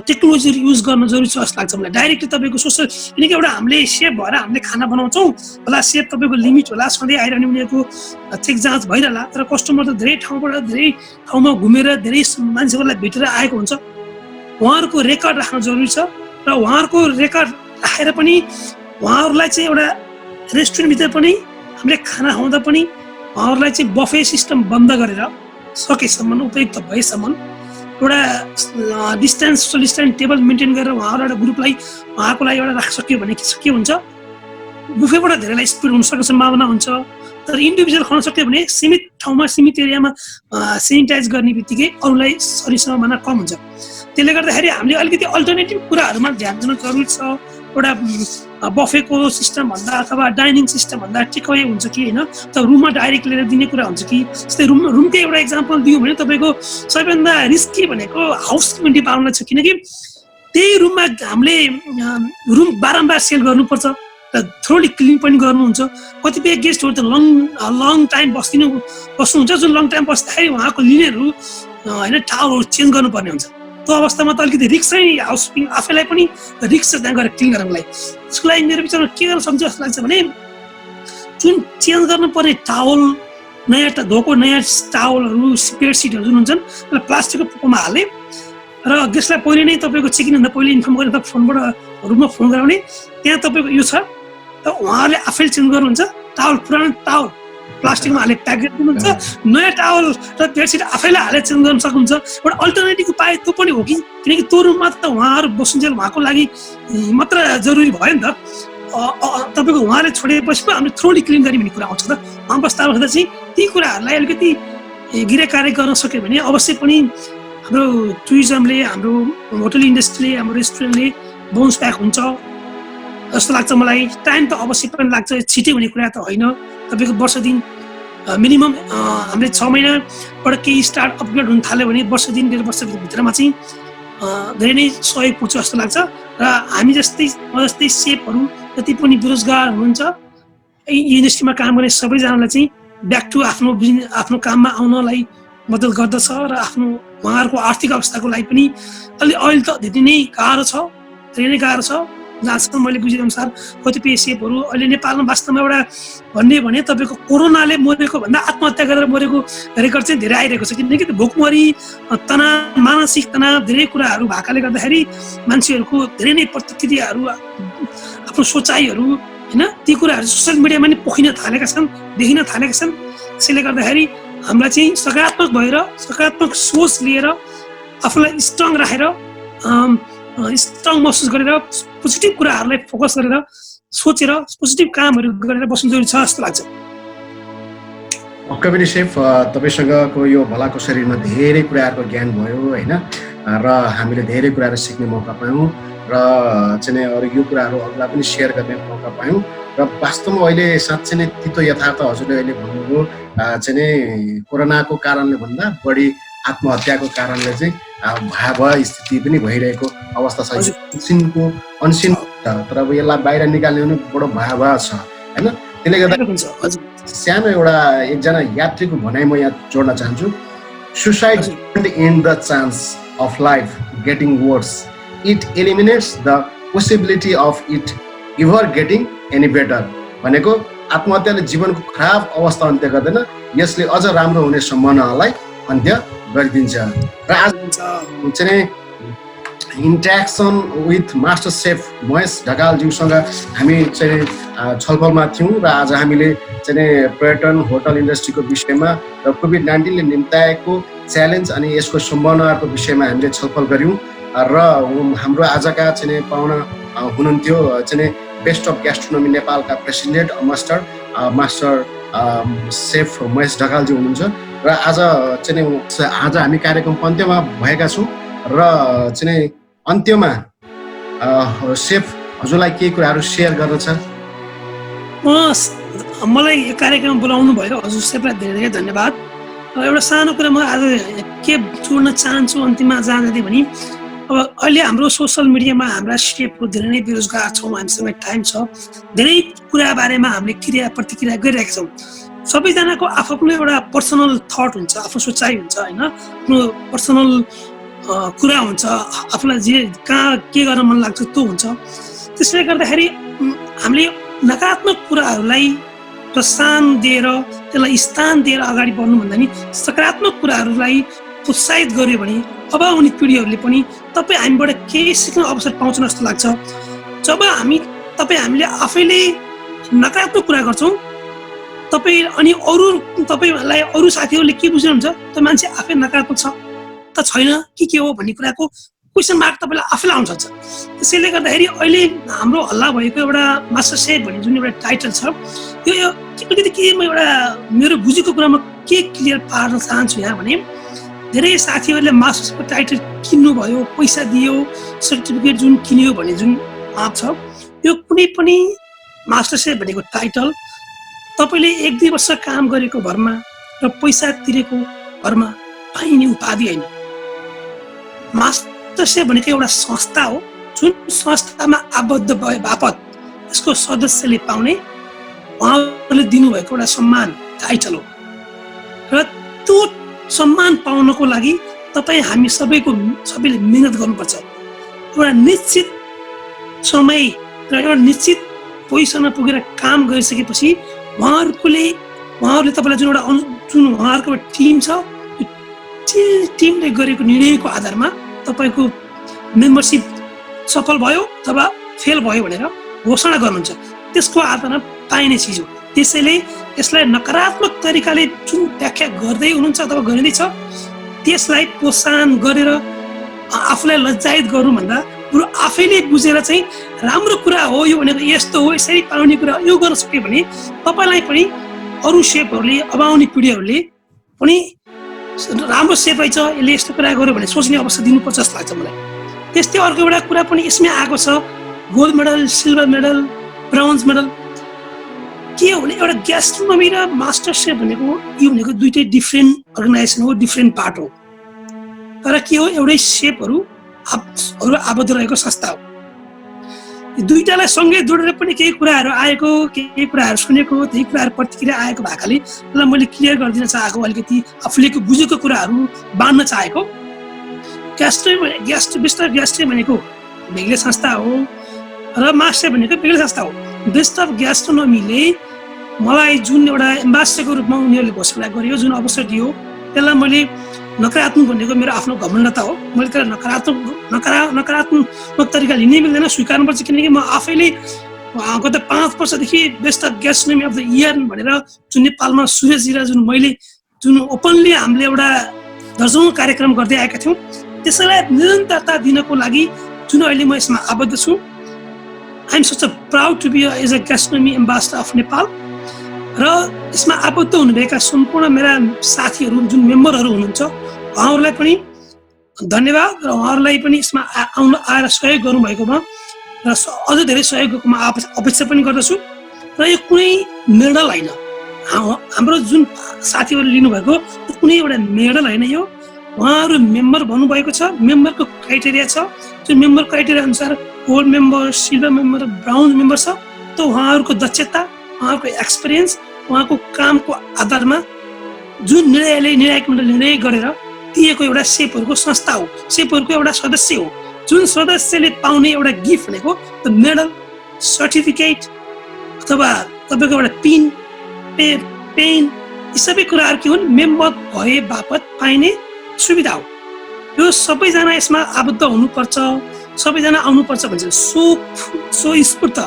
टेक्नोलोजीहरू युज गर्न जरुरी छ जस्तो लाग्छ मलाई। डाइरेक्टली तपाईँको सोसल किनकि एउटा हामीले सेफ भएर हामीले खाना बनाउँछौँ होला, सेफ तपाईँको लिमिट होला, सधैँ आइरहने उनीहरूको चेक जाँच भइरहला, तर कस्टमर त धेरै ठाउँबाट धेरै ठाउँमा घुमेर धेरै मान्छेहरूलाई भेटेर आएको हुन्छ। उहाँहरूको रेकर्ड राख्न जरुरी छ र उहाँहरूको रेकर्ड राखेर पनि उहाँहरूलाई चाहिँ एउटा रेस्टुरेन्टभित्र पनि हामीले खाना खुवाउँदा पनि उहाँहरूलाई चाहिँ बफे सिस्टम बन्द गरेर सकेसम्म उपयुक्त भएसम्म एउटा distance social distance table maintain गरेर उहाँहरू एउटा ग्रुपलाई उहाँको लागि एउटा राख सक्यो भने के हुन्छ, बुफेबाट धेरैलाई स्पिड हुन सक्ने सम्भावना हुन्छ। तर इन्डिभिजुअल खान सक्यो भने सीमित ठाउँमा सीमित एरियामा सेनिटाइज गर्ने बित्तिकै अरूलाई सर्ने सम्भावना कम हुन्छ। त्यसले गर्दाखेरि हामीले अलिकति अल्टरनेटिभ कुराहरूमा ध्यान दिन जरुरी छ। एउटा बफेको सिस्टम भन्दा अथवा डाइनिङ सिस्टम भन्दा टेकअवे हुन्छ कि होइन, त रुममा डाइरेक्ट लिएर दिने कुरा हुन्छ कि। जस्तै रुमकै एउटा इक्जाम्पल दिउँ भने तपाईँको सबैभन्दा रिस्की भनेको हाउसकिपिङ डिपार्टमेन्टलाई छ, किनकि त्यही रुममा हामीले रुम बारम्बार सेल गर्नुपर्छ र थोरली क्लिन पनि गर्नुहुन्छ। कतिपय गेस्टहरू त लङ टाइम बस्नुहुन्छ, जुन लङ टाइम बस्दाखेरि उहाँको लिनेहरू होइन टावलहरू चेन्ज गर्नुपर्ने हुन्छ। त्यो अवस्थामा त अलिकति रिक्स चाहिँ हाउसकिपिङ आफैलाई पनि रिक्स छ त्यहाँ गएर क्लिन गर्नको लागि। त्यसको लागि मेरो विचारमा के गर्न सक्छ जस्तो लाग्छ भने जुन चेन्ज गर्नुपर्ने टावल, नयाँ धोको नयाँ टावलहरू, बेडसिटहरू जुन हुन्छन् त्यसलाई प्लास्टिकको पोकोमा हाल्ने र गेस्टलाई पहिले नै तपाईँको चेक इन भन्दा पहिले इन्फर्म गरेर फोनबाट रुममा फोन गराउने, त्यहाँ तपाईँको यो छ त उहाँहरूले आफैले चेन्ज गर्नुहुन्छ। टावल पुरानो टावल प्लास्टिकमा हालेर प्याक गरिदिनुहुन्छ, नयाँ टावल र बेडसिट आफैले हालेर चेन्ज गर्न सक्नुहुन्छ। एउटा अल्टरनेटिभ उपाय त्यो पनि हो कि, किनकि त्यो रुममा त उहाँहरू बस्नुन्जेल उहाँको लागि मात्र जरुरी भयो नि त। तपाईँको उहाँले छोडेपछि पो हामीले थ्रोली क्लिन गर्ने भन्ने कुरा आउँछ त। उहाँ बस्दा बस्दा चाहिँ ती कुराहरूलाई अलिकति गिरे कार्य गर्न सक्यो भने अवश्य पनि हाम्रो टुरिज्मले, हाम्रो होटल इन्डस्ट्रीले, हाम्रो रेस्टुरेन्टले बाउन्स ब्याक हुन्छ जस्तो लाग्छ मलाई। टाइम त अवश्य पनि लाग्छ, छिटै हुने कुरा त होइन। तपाईँको वर्ष दिन मिनिमम हामीले 6 महिनाबाट केही स्टार्ट अपग्रेड हुन थाल्यो भने वर्ष दिन 1.5 वर्षभित्रमा चाहिँ धेरै नै सहयोग पुग्छ जस्तो लाग्छ। र हामी जस्तै जस्तै सेफहरू जति पनि बेरोजगार हुनुहुन्छ इन्डस्ट्रीमा काम गर्ने सबैजनालाई चाहिँ ब्याक टु आफ्नो काममा आउनलाई मद्दत गर्दछ र आफ्नो उहाँहरूको आर्थिक अवस्थाको लागि पनि अहिले त धेरै नै गाह्रो छ, धेरै नै गाह्रो छ। जहाँसम्म मैले बुझेअनुसार कतिपय सेफहरू अहिले नेपालमा वास्तवमा एउटा भन्ने भने तपाईँको कोरोनाले मरेको भन्दा आत्महत्या गरेर मरेको रेकर्ड चाहिँ धेरै आइरहेको छ। किनकि भोकमरी, तनाव, मानसिक तनाव धेरै कुराहरू भएकाले गर्दाखेरि मान्छेहरूको धेरै नै प्रतिक्रियाहरू, आफ्नो सोचाइहरू होइन ती कुराहरू सोसियल मिडियामा नै पोखिन थालेका छन्, देखिन थालेका छन्। त्यसैले गर्दाखेरि हामीलाई चाहिँ सकारात्मक भएर सकारात्मक सोच लिएर आफूलाई स्ट्रङ राखेर स्ट्रङ महसुस गरेर पोजिटिभ कुराहरूलाई फोकस गरेर सोचेर पोजिटिभ कामहरू गरेर बस्नु जरुरी छ जस्तो लाग्छ। पक्कै पनि सेफ, तपाईँसँगको यो भलाको शरीरमा धेरै कुराहरूको ज्ञान भयो होइन, र हामीले धेरै कुराहरू सिक्ने मौका पायौँ र चाहिँ अरू यो कुराहरू अरूलाई पनि सेयर गर्ने मौका पायौँ। र वास्तवमा अहिले साँच्चै नै तितो यथार्थ हजुरले अहिले भन्नुभयो चाहिँ कोरोनाको कारणले भन्दा बढी आत्महत्याको कारणले चाहिँ भयावह स्थिति पनि भइरहेको अवस्था छ। अनसिन तर अब यसलाई बाहिर निकाल्ने भने बडो भयावह छ होइन। त्यसले गर्दा सानो एकजना यात्रीको भनाइ म यहाँ जोड्न चाहन्छु। Suicide don't end the chance of life getting worse, it eliminates the possibility of it ever getting any better. भनेको आत्महत्याले जीवनको खराब अवस्था अन्त्य गर्दैन, यसले अझ राम्रो हुने सम्भावनालाई अन्त्य गरिदिन्छ। र आज चाहिँ इन्ट्याक्सन विथ मास्टर सेफ महेश ढकालज्यूसँग हामी चाहिँ छलफलमा थियौँ र आज हामीले चाहिँ पर्यटन होटल इन्डस्ट्रीको विषयमा र कोभिड-19ले निम्ताएको च्यालेन्ज अनि यसको सम्भावनाहरूको विषयमा हामीले छलफल गऱ्यौँ। र हाम्रो आजका चाहिँ पाहुना हुनुहुन्थ्यो चाहिँ बेस्ट अफ ग्यास्ट्रोनोमी नेपालका president master chef Mahesh Dhakalji हुनुहुन्छ। र आज हामी कार्यक्रम अन्त्यमा भएका छौँ र चाहिँ अन्त्यमा सेफ हजुरलाई केही कुराहरू सेयर गर्न छ? मलाई यो कार्यक्रम बोलाउनु भयो हजुर सेफलाई धेरै धेरै धन्यवाद। एउटा सानो कुरा म आज के जोड्न चाहन्छु अन्तिममा जाँदै भने अब अहिले हाम्रो सोसल मिडियामा हाम्रा सेपहरू धेरै नै बेरोजगार छौँ, हामीसँग टाइम छ, धेरै कुरा बारेमा हामीले क्रिया प्रतिक्रिया गरिरहेका छौँ। सबैजनाको आफ्नो एउटा पर्सनल थट हुन्छ, आफ्नो सोचाइ हुन्छ होइन, आफ्नो पर्सनल कुरा हुन्छ, आफूलाई जे कहाँ के गर्न मन लाग्छ त्यो हुन्छ। त्यसले गर्दाखेरि हामीले नकारात्मक कुराहरूलाई प्रोत्साहन दिएर त्यसलाई स्थान दिएर अगाडि बढ्नुभन्दा नि सकारात्मक कुराहरूलाई प्रोत्साहित गर्यो भने अब आउने पिँढीहरूले पनि तपाईँ हामीबाट केही सिक्न अवसर पाउँछन् जस्तो लाग्छ। जब हामीले आफैले नकारात्मक कुरा गर्छौँ तपाईँ अनि तपाईँलाई अरू साथीहरूले के बुझ्नुहुन्छ त्यो मान्छे आफै नकारात्मक छ त छैन के हो भन्ने कुराको क्वेसन मार्क तपाईँलाई आफैलाई आउन सक्छ। त्यसैले गर्दाखेरि अहिले हाम्रो हल्ला भएको एउटा मास्टर सेफ भन्ने जुन एउटा टाइटल छ यो अलिकति के म एउटा मेरो बुझेको कुरामा के क्लियर पार्न चाहन्छु यहाँ भने धेरै साथीहरूले मास्टर सेफको टाइटल किन्नुभयो, पैसा दियो, सर्टिफिकेट जुन किन्यो भन्ने जुन भाव छ यो कुनै पनि मास्टर सेफ भनेको टाइटल तपाईँले 1-2 वर्ष काम गरेको भरमा र पैसा तिरेको भरमा पाइने उपाधि होइन। मास्टर सेफ भनेको एउटा संस्था हो जुन संस्थामा आबद्ध भए बापत त्यसको सदस्यले पाउने उहाँहरूले दिनुभएको एउटा सम्मान टाइटल हो र त्यो सम्मान पाउनको लागि तपाईँ हामी सबैले मेहनत गर्नुपर्छ। एउटा निश्चित समय र एउटा निश्चित पोजिसनमा पुगेर काम गरिसकेपछि उहाँहरूले तपाईँलाई जुन उहाँहरूको टिम छ त्यो टिमले गरेको निर्णयको आधारमा तपाईँको मेम्बरसिप सफल भयो अथवा फेल भयो भनेर घोषणा गर्नुहुन्छ, त्यसको आधारमा पाइने चिज हो। त्यसैले यसलाई नकारात्मक तरिकाले जुन व्याख्या गर्दै हुनुहुन्छ अथवा गरिँदैछ त्यसलाई प्रोत्साहन गरेर आफूलाई लज्जायत गर्नुभन्दा बरु आफैले बुझेर चाहिँ राम्रो कुरा हो यो भनेको यस्तो हो, यसरी पाउने कुरा यो गर्न सक्यो भने तपाईँलाई पनि अरू सेफहरूले अब आउने पिँढीहरूले पनि राम्रो सेफ रहेछ यसले यस्तो कुरा गर्यो भने सोच्ने अवसर दिनुपर्छ जस्तो लाग्छ मलाई। त्यस्तै अर्को एउटा कुरा पनि यसमै आएको छ, gold medal, silver medal, bronze medal के हो भने एउटा ग्यास्ट्रोनोमी र मास्टर सेफ भनेको यो भनेको दुईटै डिफ्रेन्ट अर्गनाइजेसन हो, डिफ्रेन्ट पार्ट हो, तर के हो एउटै सेफहरू आबद्ध रहेको संस्था हो। दुईटालाई सँगै जोडेर पनि केही कुराहरू आएको, केही कुराहरू सुनेको, त्यही कुराहरू प्रतिक्रिया आएको भएकाले त्यसलाई मैले क्लियर गरिदिन चाहेको, अलिकति आफूले बुझेको कुराहरू बाँड्न चाहेको। ग्यास्ट्रो भनेको बेग्लै संस्था हो र मास्टर भनेको बेग्लै संस्था हो। बेस्ट अफ ग्यास्ट्रोनोमीले मलाई जुन एउटा एम्बासडरको रूपमा उनीहरूले घोषणा गर्यो, जुन अवसर दियो त्यसलाई मैले नकारात्मक भनेको मेरो आफ्नो घमण्डता हो, मैले त्यसलाई नकारात्मक तरिका लिनै मिल्दैन, स्वीकार्नुपर्छ। किनकि म आफैले गत 5 वर्षदेखि best of gastronomy of the year भनेर जुन नेपालमा सुरेशजीरा जुन ओपनली हामीले एउटा दर्जौँ कार्यक्रम गर्दै आएका थियौँ त्यसैलाई निरन्तरता दिनको लागि जुन अहिले म यसमा आबद्ध छु। I am such a proud to be as a gastronomy ambassador of Nepal र यसमा आबद्ध हुनुभएका सम्पूर्ण मेरा साथीहरू जुन मेम्बरहरू हुनुहुन्छ उहाँहरूलाई पनि धन्यवाद र उहाँहरूलाई पनि यसमा आएर सहयोग गर्नुभएकोमा र अझ धेरै सहयोगको म अपेक्षा पनि गर्दछु। र यो कुनै मेडल होइन, हाम्रो जुन साथीहरूले लिनुभएको त्यो कुनै एउटा मेडल होइन, यो उहाँहरू मेम्बर भन्नुभएको छ, मेम्बरको क्राइटेरिया छ, जुन मेम्बर क्राइटेरिया अनुसार gold member, silver member, brown member छ। त्यो उहाँहरूको दक्षता, उहाँको एक्सपिरियन्स, उहाँको कामको आधारमा जुन निर्णायक मण्डलले निर्णय गरेर दिएको एउटा सेफहरूको संस्था हो, सेफहरूको एउटा सदस्य हो। जुन सदस्यले पाउने एउटा गिफ्ट भनेको त्यो मेडल, सर्टिफिकेट अथवा तपाईँको एउटा पेन यी सबै कुराहरू के हुन् मेम्बर भए बापत पाइने सुविधा हो। यो सबैजना यसमा आबद्ध हुनुपर्छ, सबैजना आउनुपर्छ भन्छ। सो स्फूर्त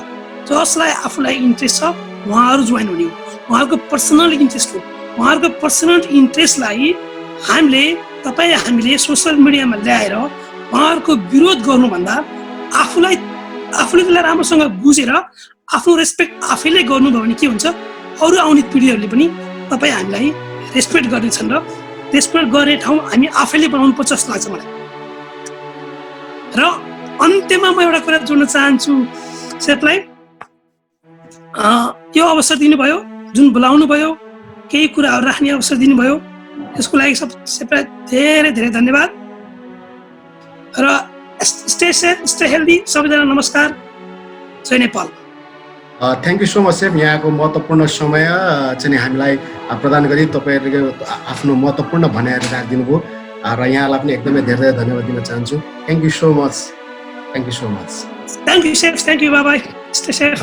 जसलाई आफूलाई इन्ट्रेस्ट छ उहाँहरू जोइन हुने हो, उहाँहरूको पर्सनल इन्ट्रेस्ट हो। उहाँहरूको पर्सनल इन्ट्रेस्टलाई हामीले सोसियल मिडियामा ल्याएर उहाँहरूको विरोध गर्नुभन्दा आफूले त्यसलाई राम्रोसँग बुझेर आफ्नो रेस्पेक्ट आफैले गर्नुभयो भने के हुन्छ, अरू आउने पिँढीहरूले पनि तपाईँ हामीलाई रेस्पेक्ट गर्नेछन् र रेस्पेक्ट गर्ने ठाउँ हामी आफैले बनाउनुपर्छ जस्तो लाग्छ मलाई। र अन्त्यमा म एउटा कुरा जोड्न चाहन्छु सेफलाई, यो अवसर दिनुभयो, जुन बोलाउनु भयो, केही कुराहरू राख्ने अवसर दिनुभयो, यसको लागि सबैलाई धेरै धेरै धन्यवाद र स्टे सेफ स्टे हेल्दी सबैजना नमस्कार जय Nepal thank you so much safe यहाँको महत्त्वपूर्ण समय चाहिँ हामीलाई प्रदान गरी तपाईँहरूले आफ्नो महत्त्वपूर्ण भनाइहरू राखिदिनु भयो र यहाँलाई पनि एकदमै धेरै धेरै धन्यवाद दिन चाहन्छु thank you so much thank you safe thank you by stay safe